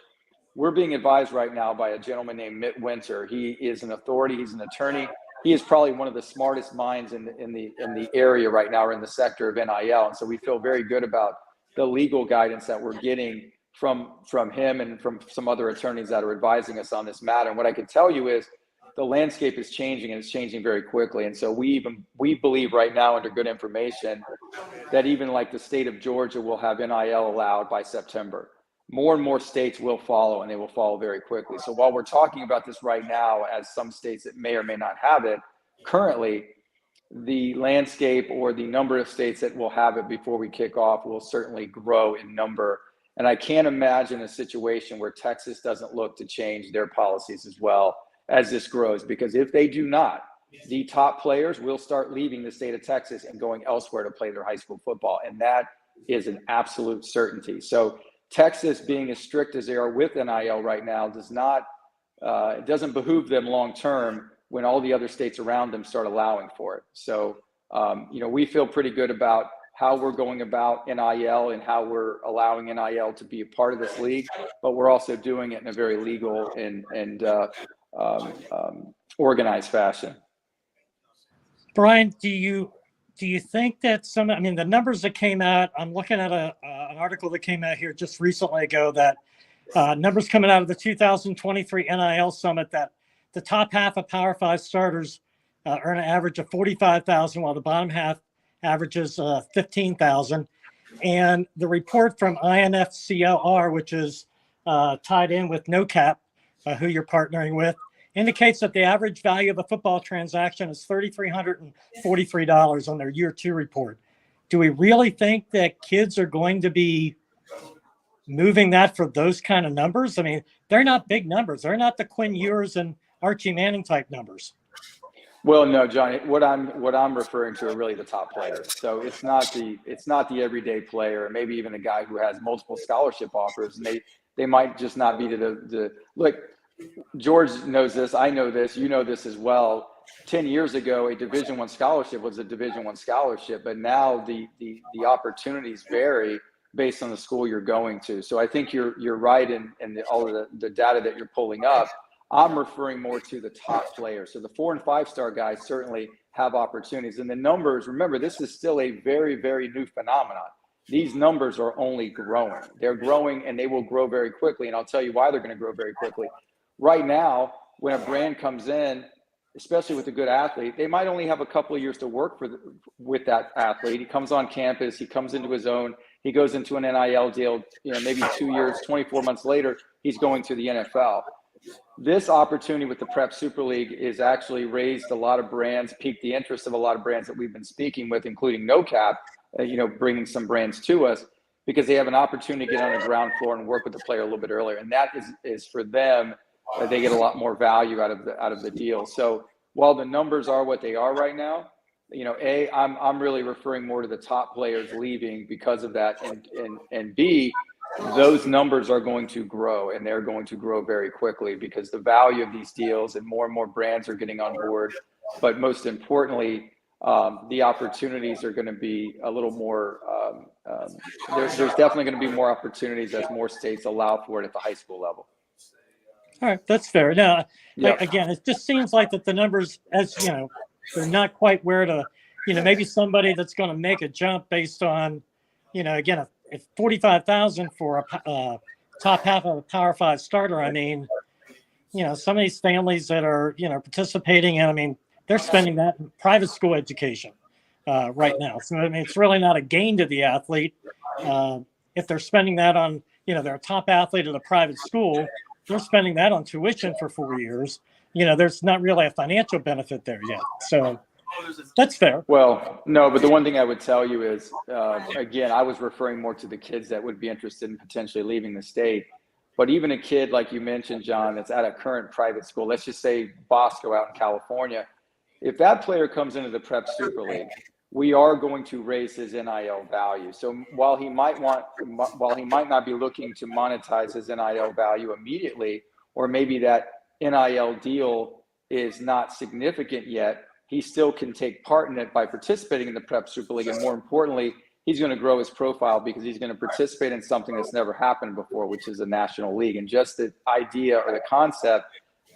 we're being advised right now by a gentleman named Mitt Winter. He is an authority. He's an attorney. He is probably one of the smartest minds in the area right now, or in the sector of NIL. And so we feel very good about the legal guidance that we're getting from him and from some other attorneys that are advising us on this matter. And what I can tell you is the landscape is changing, and it's changing very quickly. And so we believe right now, under good information, that even like the state of Georgia will have NIL allowed by September. More and more states will follow, and they will follow very quickly. So while we're talking about this right now, as some states that may or may not have it, currently the landscape or the number of states that will have it before we kick off will certainly grow in number. And I can't imagine a situation where Texas doesn't look to change their policies as well as this grows, because if they do not, the top players will start leaving the state of Texas and going elsewhere to play their high school football. And that is an absolute certainty. So Texas being as strict as they are with NIL right now it doesn't behoove them long term when all the other states around them start allowing for it. So, we feel pretty good about how we're going about NIL and how we're allowing NIL to be a part of this league, but we're also doing it in a very legal and organized fashion. Brian, do you think that the numbers that came out, I'm looking at an article that came out here just recently ago, that numbers coming out of the 2023 NIL Summit, that the top half of Power 5 starters earn an average of $45,000, while the bottom half averages $15,000. And the report from INFCLR, which is tied in with No Cap, who you're partnering with, indicates that the average value of a football transaction is $3,343 on their year 2 report. Do we really think that kids are going to be moving that for those kind of numbers? I mean, they're not big numbers. They're not the Quinn Ewers and Archie Manning type numbers. Well, no, Johnny, what I'm referring to are really the top players. So it's not the everyday player, maybe even a guy who has multiple scholarship offers, and they might just not be to the look. George knows this. I know this. You know this as well. 10 years ago, a Division I scholarship was a Division I scholarship, but now the opportunities vary based on the school you're going to. So I think you're right in all of the data that you're pulling up. I'm referring more to the top players. So the 4- and 5-star guys certainly have opportunities. And the numbers, remember, this is still a very, very new phenomenon. These numbers are only growing. They're growing, and they will grow very quickly. And I'll tell you why they're going to grow very quickly. Right now, when a brand comes in, especially with a good athlete, they might only have a couple of years to work with that athlete. He comes on campus, he comes into his own, he goes into an NIL deal, maybe 2 years, 24 months later, he's going to the NFL. This opportunity with the Prep Super League is actually raised a lot of brands, piqued the interest of a lot of brands that we've been speaking with, including No Cap, bringing some brands to us, because they have an opportunity to get on the ground floor and work with the player a little bit earlier. And that is for them, they get a lot more value out of the deal. So while the numbers are what they are right now, I'm really referring more to the top players leaving because of that, and B, those numbers are going to grow, and they're going to grow very quickly because the value of these deals and more brands are getting on board. But most importantly, the opportunities are going to be a little more. There's definitely going to be more opportunities as more states allow for it at the high school level. All right, that's fair. Now, Yep. Again, it just seems like that the numbers, as they're not quite where to, maybe somebody that's going to make a jump based on, again, if 45,000 for a top half of a Power 5 starter. I mean, some of these families that are, participating in, they're spending that in private school education right now. So, it's really not a gain to the athlete. If they're spending that on, they're a top athlete at a private school, they're spending that on tuition for 4 years. There's not really a financial benefit there yet. So That's fair. Well, no, but the one thing I would tell you is, again, I was referring more to the kids that would be interested in potentially leaving the state. But even a kid, like you mentioned, John, that's at a current private school, let's just say Bosco out in California, if that player comes into the Prep Super League, we are going to raise his NIL value. So while he might not be looking to monetize his NIL value immediately, or maybe that NIL deal is not significant yet, he still can take part in it by participating in the Prep Super League. And more importantly, he's going to grow his profile because he's going to participate in something that's never happened before, which is a national league. And just the idea or the concept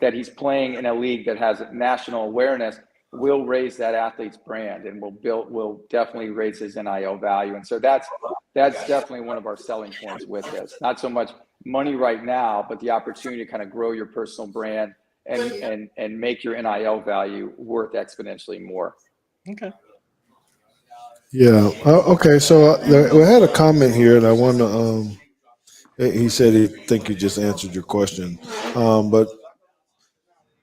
that he's playing in a league that has national awareness will raise that athlete's brand and will definitely raise his NIL value. And so that's definitely one of our selling points with this. Not so much money right now, but the opportunity to kind of grow your personal brand and make your NIL value worth exponentially more. Okay. Yeah. Okay. So we had a comment here, and I want to. He said he think he just answered your question, but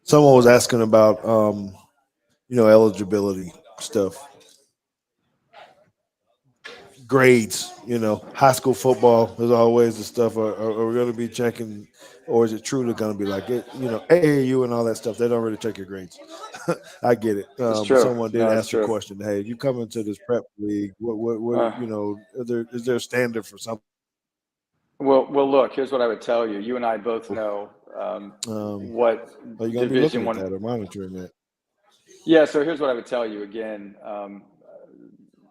someone was asking about eligibility stuff, grades. High school football is always the stuff. Are we going to be checking, or is it truly going to be like it? AAU and all that stuff. They don't really check your grades. I get it. It's true. Someone did No, ask it's the true. question. Hey, you come into this prep league. What is there a standard for something? Well, look. Here's what I would tell you. You and I both know what Are you going to be looking at that or monitoring that? Yeah. So here's what I would tell you again.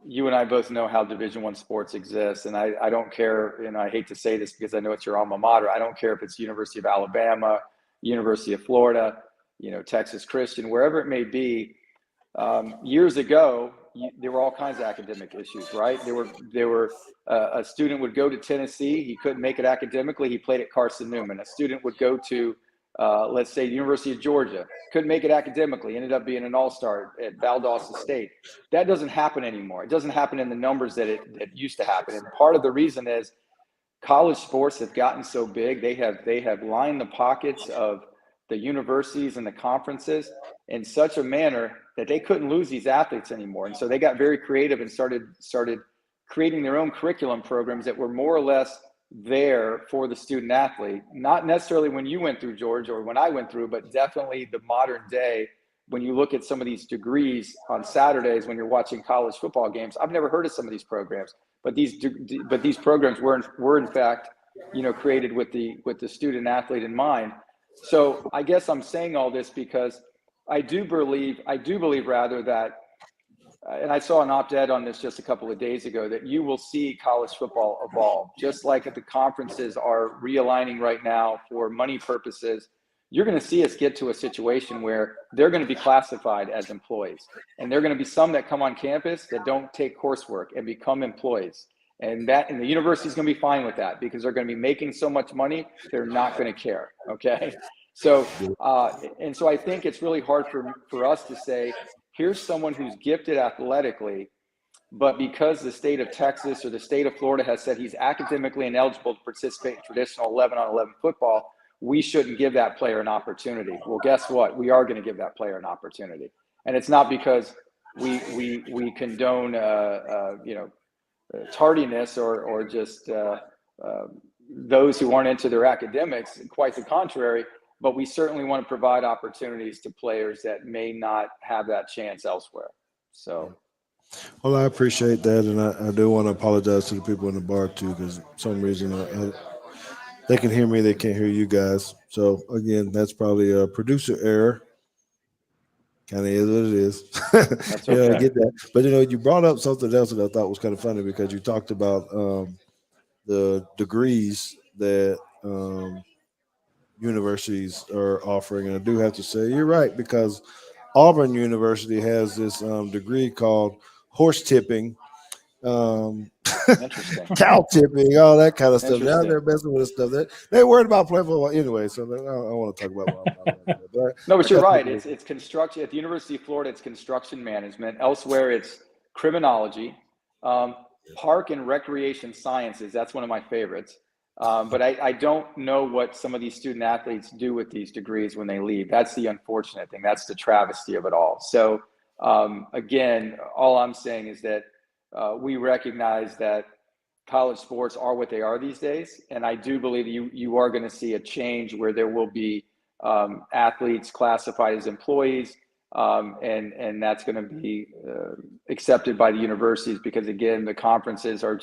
You and I both know how Division I sports exists, and I don't care. And I hate to say this because I know it's your alma mater. I don't care if it's University of Alabama, University of Florida, Texas Christian, wherever it may be. Years ago, there were all kinds of academic issues, right? There were a student would go to Tennessee, he couldn't make it academically, he played at Carson Newman. A student would go to, let's say, University of Georgia, couldn't make it academically, ended up being an all-star at Valdosta State. That doesn't happen anymore. It doesn't happen in the numbers that it used to happen. And part of the reason is college sports have gotten so big. They have lined the pockets of the universities and the conferences in such a manner that they couldn't lose these athletes anymore. And so they got very creative and started creating their own curriculum programs that were more or less there for the student athlete. Not necessarily when you went through, George, or when I went through, but definitely the modern day. When you look at some of these degrees on Saturdays when you're watching college football games, I've never heard of some of these programs, but these programs were in fact, created with the student athlete in mind. So I guess I'm saying all this because I do believe rather that, and I saw an op-ed on this just a couple of days ago, that you will see college football evolve. Just like the conferences are realigning right now for money purposes, you're going to see us get to a situation where they're going to be classified as employees. And there are going to be some that come on campus that don't take coursework and become employees. And the university is going to be fine with that because they're going to be making so much money, they're not going to care. Okay. So, and so I think it's really hard for us to say, here's someone who's gifted athletically, but because the state of Texas or the state of Florida has said he's academically ineligible to participate in traditional 11-on-11 football, we shouldn't give that player an opportunity. Well, guess what? We are going to give that player an opportunity. And it's not because we condone, tardiness or just those who aren't into their academics. Quite the contrary. But we certainly want to provide opportunities to players that may not have that chance elsewhere. So, well, I appreciate that, and I do want to apologize to the people in the bar too, because for some reason they can hear me, they can't hear you guys. So again, that's probably a producer error. Kind of is what it is. That's okay. I get that. But you brought up something else that I thought was kind of funny because you talked about the degrees that universities are offering, and I do have to say you're right because Auburn University has this degree called horse tipping, cow tipping, all that kind of stuff. Now they're messing with the stuff that they're worried about playing football anyway. So I don't want to talk about. But you're right. It's construction at the University of Florida. It's construction management. Elsewhere, it's criminology, park and recreation sciences. That's one of my favorites. But I don't know what some of these student athletes do with these degrees when they leave. That's the unfortunate thing. That's the travesty of it all. So Again, all I'm saying is that we recognize that college sports are what they are these days. And I do believe you are going to see a change where there will be athletes classified as employees. And that's going to be accepted by the universities because, again, the conferences are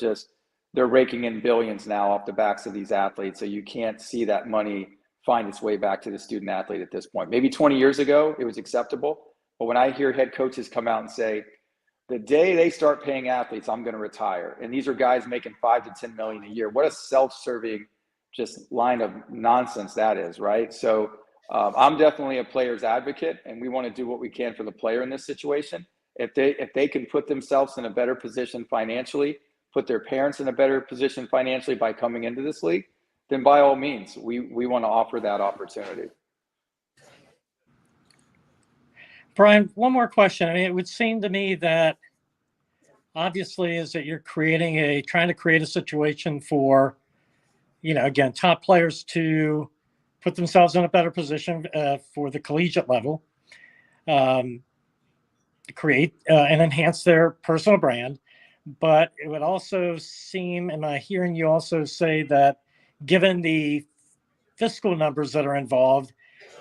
they're raking in billions now off the backs of these athletes. So you can't see that money find its way back to the student athlete at this point. Maybe 20 years ago, it was acceptable. But when I hear head coaches come out and say, the day they start paying athletes, I'm going to retire. And these are guys making $5 to $10 million a year. What a self-serving just line of nonsense that is, right? So I'm definitely a player's advocate, and we want to do what we can for the player in this situation. If they can put themselves in a better position financially, put their parents in a better position financially by coming into this league, then by all means, we want to offer that opportunity. Brian, one more question. I mean, it would seem to me that obviously is that you're trying to create a situation for, again, top players to put themselves in a better position for the collegiate level, create and enhance their personal brand. But it would also seem, am I hearing you also say that given the fiscal numbers that are involved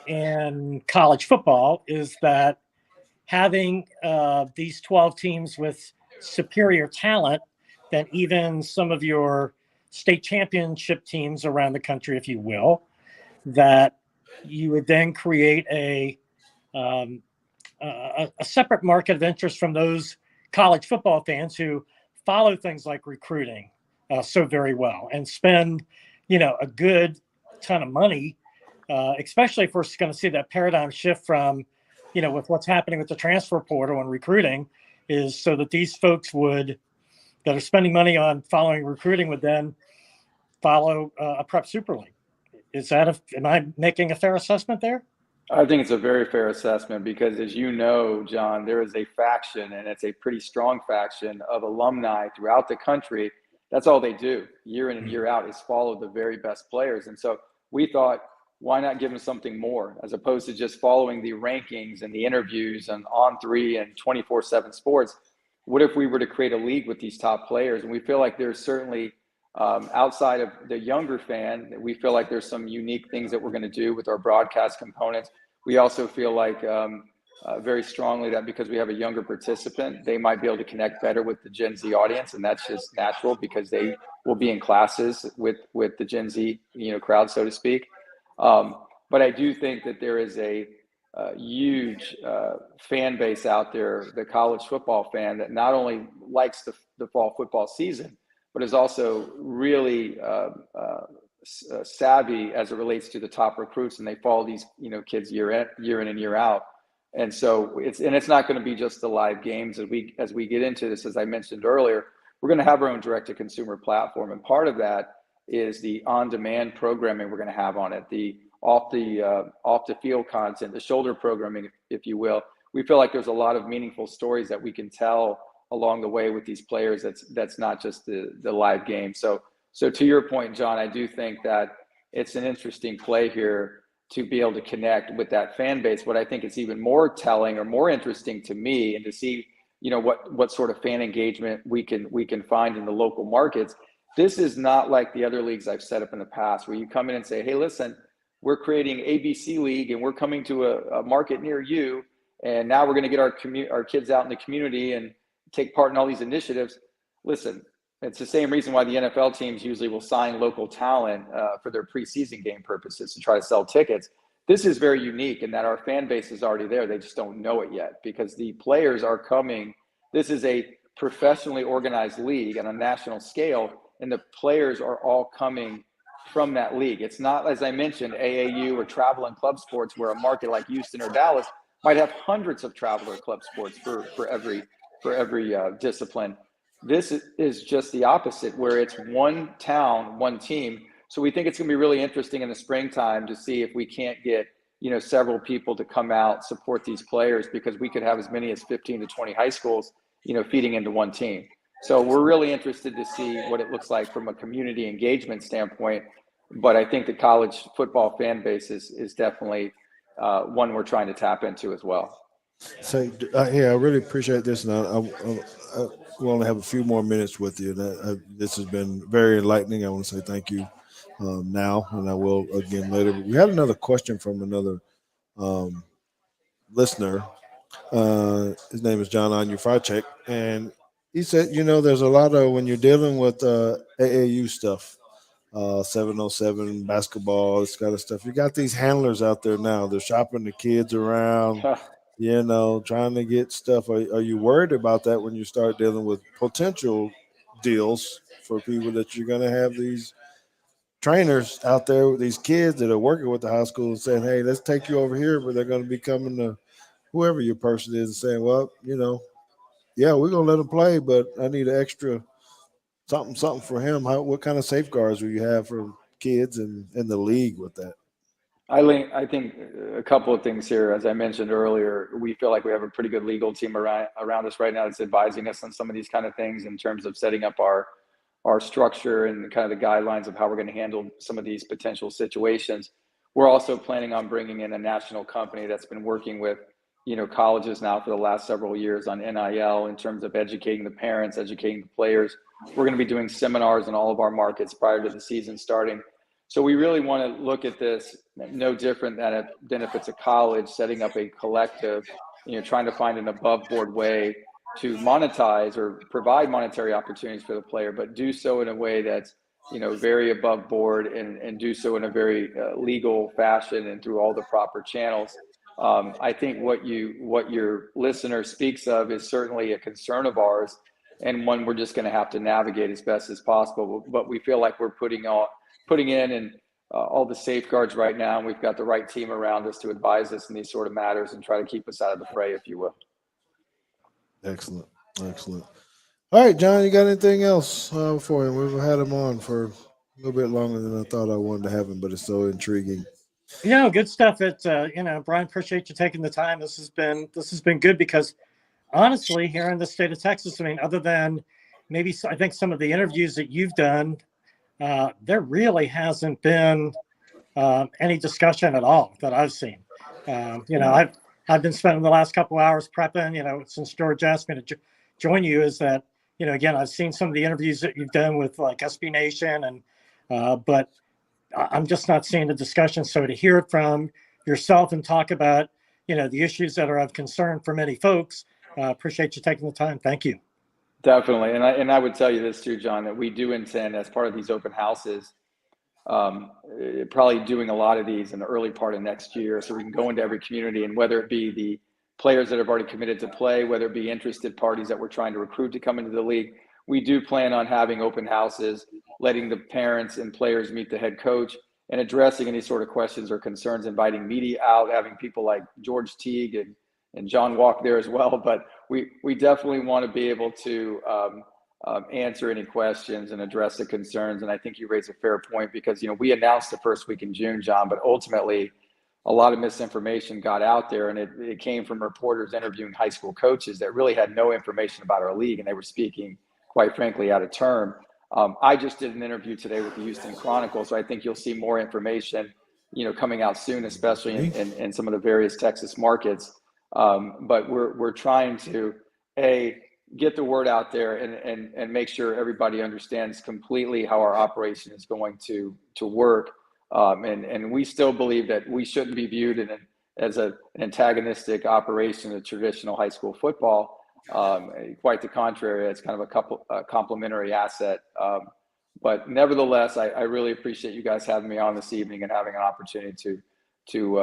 in college football, is that having these 12 teams with superior talent than even some of your state championship teams around the country, if you will, that you would then create a separate market of interest from those college football fans who follow things like recruiting so very well and spend, a good ton of money, especially if we're going to see that paradigm shift from, with what's happening with the transfer portal and recruiting, is so that these folks that are spending money on following recruiting would then follow a prep super league. Am I making a fair assessment there? I think it's a very fair assessment because, as you know, John, there is a faction, and it's a pretty strong faction of alumni throughout the country. That's all they do year in and year out is follow the very best players. And so we thought, why not give them something more as opposed to just following the rankings and the interviews and On3 and 24/7 Sports? What if we were to create a league with these top players? And we feel like there's certainly outside of the younger fan, we feel like there's some unique things that we're going to do with our broadcast components. We also feel like very strongly that because we have a younger participant, they might be able to connect better with the Gen Z audience. And that's just natural because they will be in classes with the Gen Z, crowd, so to speak. But I do think that there is a huge fan base out there, the college football fan, that not only likes the fall football season, but is also really savvy as it relates to the top recruits, and they follow these kids year in and year out. And so it's not going to be just the live games. As we get into this, as I mentioned earlier, we're going to have our own direct-to-consumer platform, and part of that is the on-demand programming we're going to have on it, the off the field content, the shoulder programming, if you will. We feel like there's a lot of meaningful stories that we can tell along the way with these players. That's not just the live game. So to your point, John, I do think that it's an interesting play here to be able to connect with that fan base. What I think is even more telling or more interesting to me, and to see what sort of fan engagement we can find in the local markets. This is not like the other leagues I've set up in the past, where you come in and say, hey, listen, we're creating ABC League and we're coming to a market near you, and now we're going to get our kids out in the community and take part in all these initiatives. Listen, it's the same reason why the NFL teams usually will sign local talent for their preseason game purposes to try to sell tickets. This is very unique in that our fan base is already there. They just don't know it yet because the players are coming. This is a professionally organized league on a national scale, and the players are all coming from that league. It's not, as I mentioned, AAU or travel and club sports, where a market like Houston or Dallas might have hundreds of travel or club sports for every discipline. This is just the opposite, where it's one town, one team. So we think it's going to be really interesting in the springtime to see if we can't get several people to come out, support these players, because we could have as many as 15 to 20 high schools feeding into one team. So we're really interested to see what it looks like from a community engagement standpoint. But I think the college football fan base is definitely one we're trying to tap into as well. So, yeah, I really appreciate this, and we only have a few more minutes with you. This has been very enlightening. I want to say thank you now, and I will again later. We had another question from another um, listener. His name is John Onufacek, and he said, there's a lot of when you're dealing with AAU stuff, 707 basketball, this kind of stuff. You got these handlers out there now. They're shopping the kids around, trying to get stuff. Are you worried about that when you start dealing with potential deals for people that you're going to have these trainers out there with these kids that are working with the high school saying, hey, let's take you over here, but they're going to be coming to whoever your person is and saying, well, yeah, we're going to let him play, but I need an extra something for him. What kind of safeguards will you have for kids and in the league with that? I think a couple of things here. As I mentioned earlier, we feel like we have a pretty good legal team around us right now that's advising us on some of these kind of things in terms of setting up our structure and kind of the guidelines of how we're going to handle some of these potential situations. We're also planning on bringing in a national company that's been working with, colleges now for the last several years on NIL in terms of educating the parents, educating the players. We're going to be doing seminars in all of our markets prior to the season starting. So we really want to look at this no different than if it's a college setting up a collective, trying to find an above board way to monetize or provide monetary opportunities for the player, but do so in a way that's, very above board and do so in a very legal fashion and through all the proper channels. I think what your listener speaks of is certainly a concern of ours and one we're just going to have to navigate as best as possible. But we feel like we're putting in and all the safeguards right now, and we've got the right team around us to advise us in these sort of matters and try to keep us out of the fray, if you will. Excellent. All right, John, you got anything else for him? We've had him on for a little bit longer than I thought I wanted to have him, but it's so intriguing. Good stuff. Brian, appreciate you taking the time. This has been good because honestly, here in the state of Texas, I mean, other than maybe I think some of the interviews that you've done, there really hasn't been any discussion at all that I've seen. I've been spending the last couple of hours prepping, since George asked me to join you, is that, again, I've seen some of the interviews that you've done with like SB Nation but I'm just not seeing the discussion. So to hear it from yourself and talk about, the issues that are of concern for many folks, appreciate you taking the time. Thank you. Definitely. And I would tell you this too, John, that we do intend as part of these open houses, probably doing a lot of these in the early part of next year. So we can go into every community, and whether it be the players that have already committed to play, whether it be interested parties that we're trying to recruit to come into the league, we do plan on having open houses, letting the parents and players meet the head coach and addressing any sort of questions or concerns, inviting media out, having people like George Teague and John Walk there as well. But we definitely want to be able to answer any questions and address the concerns. And I think you raise a fair point because, we announced the first week in June, John, but ultimately a lot of misinformation got out there, and it came from reporters interviewing high school coaches that really had no information about our league, and they were speaking, quite frankly, out of term. I just did an interview today with the Houston Chronicle, so I think you'll see more information, coming out soon, especially in some of the various Texas markets. But we're trying to get the word out there and make sure everybody understands completely how our operation is going to work. And we still believe that we shouldn't be viewed as an antagonistic operation of traditional high school football. Quite the contrary, it's kind of a complementary asset. But nevertheless, I really appreciate you guys having me on this evening and having an opportunity to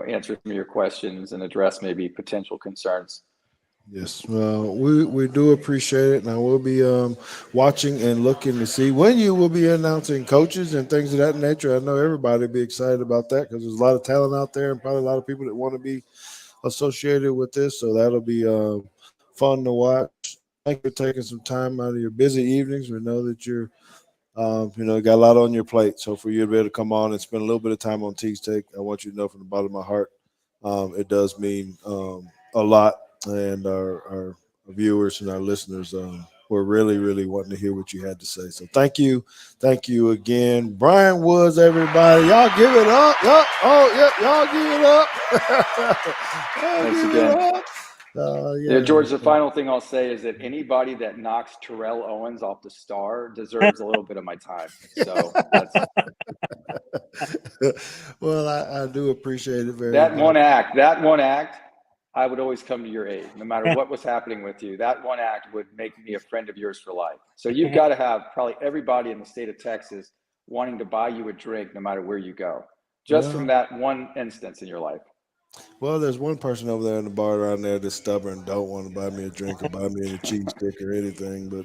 answer some of your questions and address maybe potential concerns. Yes, we do appreciate it, and I will be watching and looking to see when you will be announcing coaches and things of that nature. I know everybody will be excited about that because there's a lot of talent out there and probably a lot of people that want to be associated with this, so that'll be fun to watch. Thank you for taking some time out of your busy evenings. We know that you're got a lot on your plate, so for you to be able to come on and spend a little bit of time on Teague's Take, I want you to know from the bottom of my heart, it does mean a lot. And our viewers and our listeners were really, really wanting to hear what you had to say. So thank you again, Brian Woods. Everybody, y'all give it up. Y'all give it up. Thanks again. Yeah, George, the final thing I'll say is that anybody that knocks Terrell Owens off the star deserves a little bit of my time. So that's well, I do appreciate it very that much. That one act, I would always come to your aid, no matter what was happening with you. That one act would make me a friend of yours for life. So you've got to have probably everybody in the state of Texas wanting to buy you a drink no matter where you go, just from that one instance in your life. Well, there's one person over there in the bar around there that's stubborn, don't want to buy me a drink or buy me any cheese stick or anything. But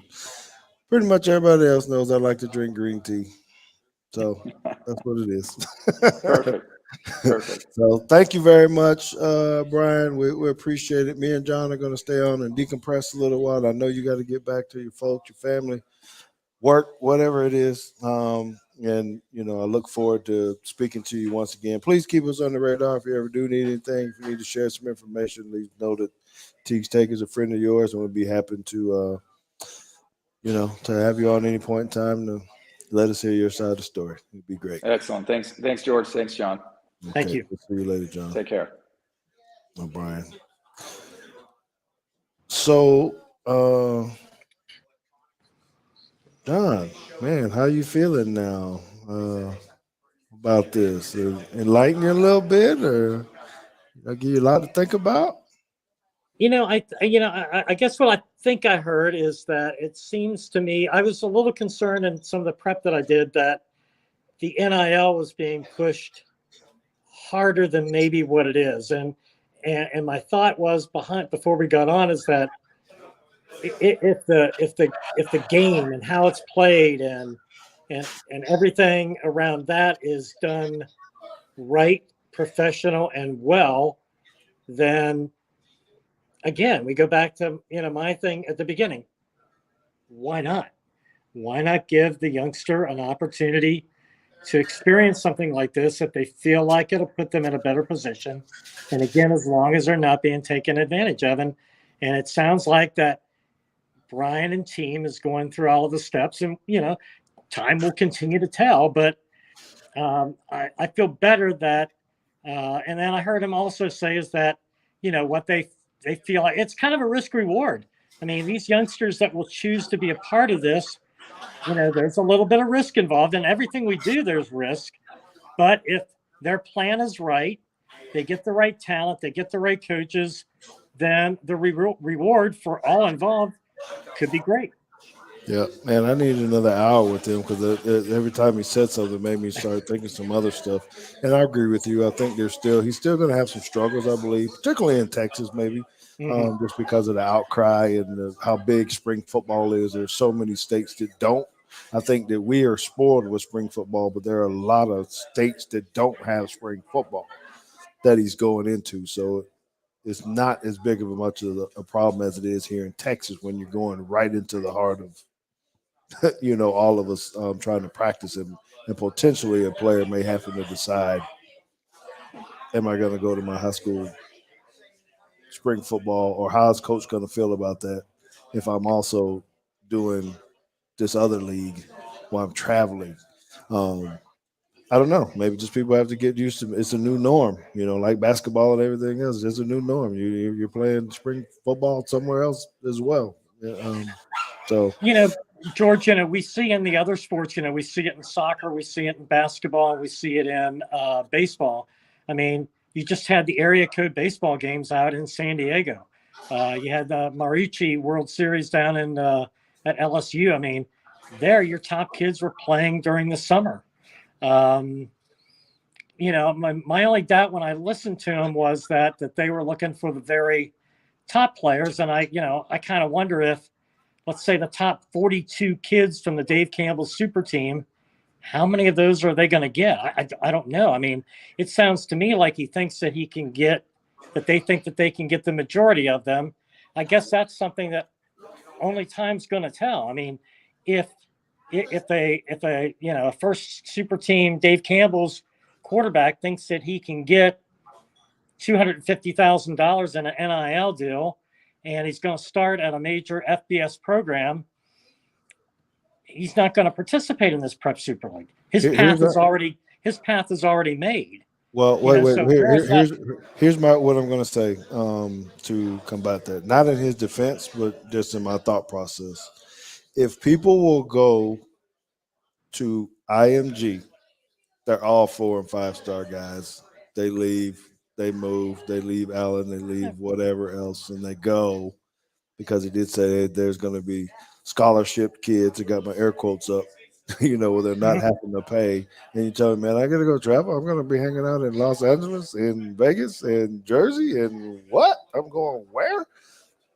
pretty much everybody else knows I like to drink green tea. So that's what it is. Perfect. So thank you very much, Brian. We appreciate it. Me and John are going to stay on and decompress a little while. I know you got to get back to your folks, your family, work, whatever it is. And, I look forward to speaking to you once again. Please keep us on the radar if you ever do need anything. If you need to share some information, please know that Teague's Take is a friend of yours, and we'll be happy to, to have you on any point in time to let us hear your side of the story. It'd be great. Excellent. Thanks, George. Thanks, John. Okay. Thank you. We'll see you later, John. Take care. Oh, Brian. So, John, man, how you feeling now about this? Enlighten you a little bit, or I give you a lot to think about? I guess what I think I heard is that it seems to me, I was a little concerned in some of the prep that I did that the NIL was being pushed harder than maybe what it is. And my thought was before we got on is that if the game and how it's played and everything around that is done right, professional, and well, then again we go back to my thing at the beginning. Why not? Why not give the youngster an opportunity to experience something like this if they feel like it'll put them in a better position? And again, as long as they're not being taken advantage of. And it sounds like that Brian and team is going through all of the steps, and time will continue to tell. But I feel better that, and then I heard him also say is that what they feel like it's kind of a risk reward. I mean, these youngsters that will choose to be a part of this, there's a little bit of risk involved in everything we do. There's risk, but if their plan is right, they get the right talent, they get the right coaches, then the reward for all involved could be great. Yeah, man, I need another hour with him because every time he said something, it made me start thinking some other stuff. And I agree with you. I think he's still going to have some struggles, I believe, particularly in Texas, maybe, just because of the outcry and how big spring football is. There's so many states that don't. I think that we are spoiled with spring football, but there are a lot of states that don't have spring football that he's going into. So it's not as big of a problem as it is here in Texas when you're going right into the heart of all of us trying to practice him, and potentially a player may have to decide, am I going to go to my high school spring football, or how is coach going to feel about that if I'm also doing this other league while I'm traveling? I don't know. Maybe just people have to get used to it. It's a new norm, like basketball and everything else. It's a new norm. You're playing spring football somewhere else as well. So George, we see in the other sports, we see it in soccer, we see it in basketball, we see it in baseball. I mean, you just had the area code baseball games out in San Diego. You had the Mariucci World Series down at LSU. I mean, there your top kids were playing during the summer. My only doubt when I listened to them was that they were looking for the very top players, and I kind of wonder if, let's say, the top 42 kids from the Dave Campbell super team, how many of those are they going to get? I don't know. I mean, it sounds to me like he thinks that they think that they can get the majority of them. I guess that's something that only time's going to tell. I mean, if a first super team Dave Campbell's quarterback thinks that he can get $250,000 in an NIL deal, and he's going to start at a major FBS program, he's not going to participate in this prep super league. His path is already made. Well, You know, wait. so where's that? Here's what I'm going to say to combat that. Not in his defense, but just in my thought process. If people will go to IMG, they're all 4 and 5 star guys. They leave, they move, they leave Allen, they leave whatever else, and they go because he did say there's going to be scholarship kids. I got my air quotes up. Where they're not having to pay. And you tell me, man, I got to go travel. I'm going to be hanging out in Los Angeles, in Vegas, in Jersey, and what? I'm going where?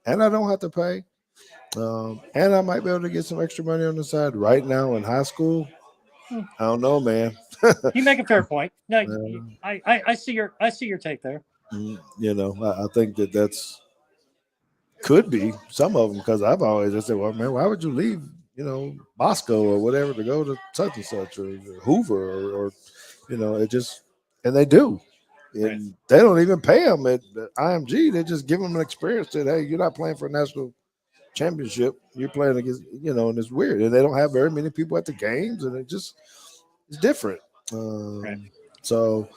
And I don't have to pay. And I might be able to get some extra money on the side. Right now in high school, I don't know, man. You make a fair point. No, Uh, I see your take there. I think that's could be some of them because I've always just said, well, man, why would you leave, Bosco or whatever to go to such and such or Hoover or it just, and they do. And Right. they don't even pay them at IMG. They just give them an experience that, hey, you're not playing for a national championship. You're playing against, and it's weird. And they don't have very many people at the games, and it's different. Right. So,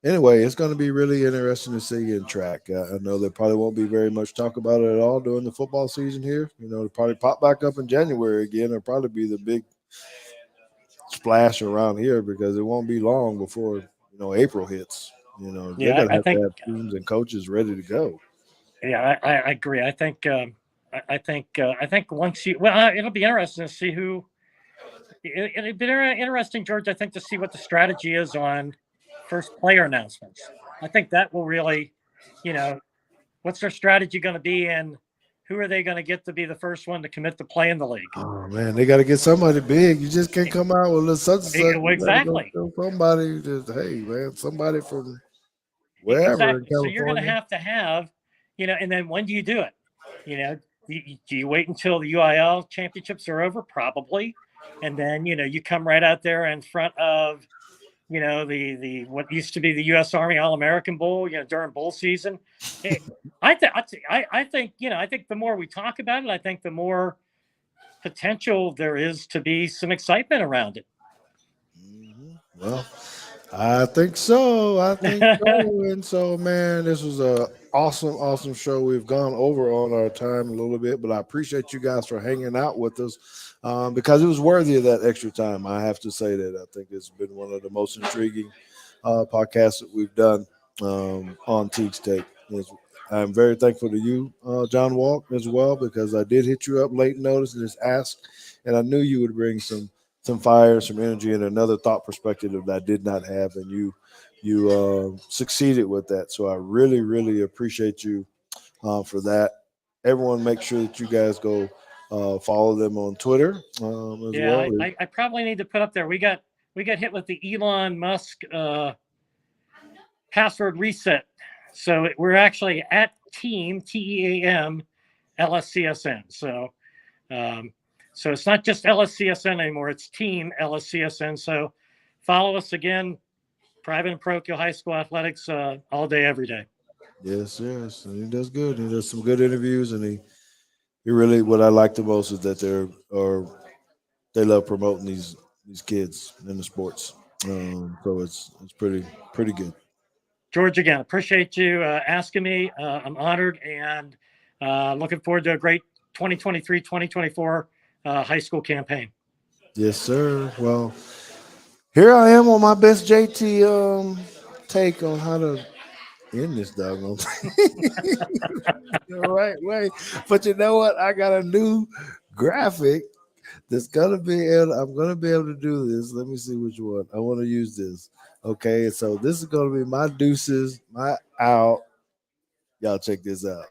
anyway, it's going to be really interesting to see in track. I know there probably won't be very much talk about it at all during the football season here. It'll probably pop back up in January again. It'll probably be the big splash around here because it won't be long before April hits. They're Yeah, going to I have to think. have teams and coaches ready to go. Yeah, I agree. I think. I think once you. Well, it'll be interesting to see who. It'll be interesting, George. I think to see what the strategy is on first player announcements. I think that will really, what's their strategy going to be, and who are they going to get to be the first one to commit to play in the league? Oh man, they got to get somebody big. You just can't come out with a such and such. You got to go Exactly. show somebody. Just hey man, somebody from wherever in Exactly. So you're going California. to have, and then when do you do it? Do you wait until the UIL championships are over? Probably. And then, you come right out there in front of, the what used to be the U.S. Army All-American Bowl, during bowl season. I think the more we talk about it, I think the more potential there is to be some excitement around it. Well, I think so. And so, man, this was a awesome show. We've gone over on our time a little bit, but I appreciate you guys for hanging out with us because it was worthy of that extra time. I have to say that. I think it's been one of the most intriguing podcasts that we've done on Teague's Take. I'm very thankful to you, John Walk, as well, because I did hit you up late notice and just asked, and I knew you would bring some fire, some energy, and another thought perspective that I did not have, and you succeeded with that. So I really, really appreciate you for that. Everyone, make sure that you guys go follow them on Twitter as well. I probably need to put up there. We got hit with the Elon Musk password reset, so we're actually at Team TEAM LSCSN. So. So it's not just LSCSN anymore. It's Team LSCSN. So follow us again, private and parochial high school athletics all day, every day. Yes. And he does good. He does some good interviews, and he really, what I like the most is that they love promoting these kids in the sports. So it's pretty good. George, again, appreciate you asking me. I'm honored and looking forward to a great 2023-2024 high school campaign. Yes, sir. Well, here I am on my best JT take on how to end this doggone thing the right way. But you know what? I got a new graphic that's I'm gonna be able to do this. Let me see which one. I want to use this. Okay, so this is gonna be my deuces, my out. Y'all check this out.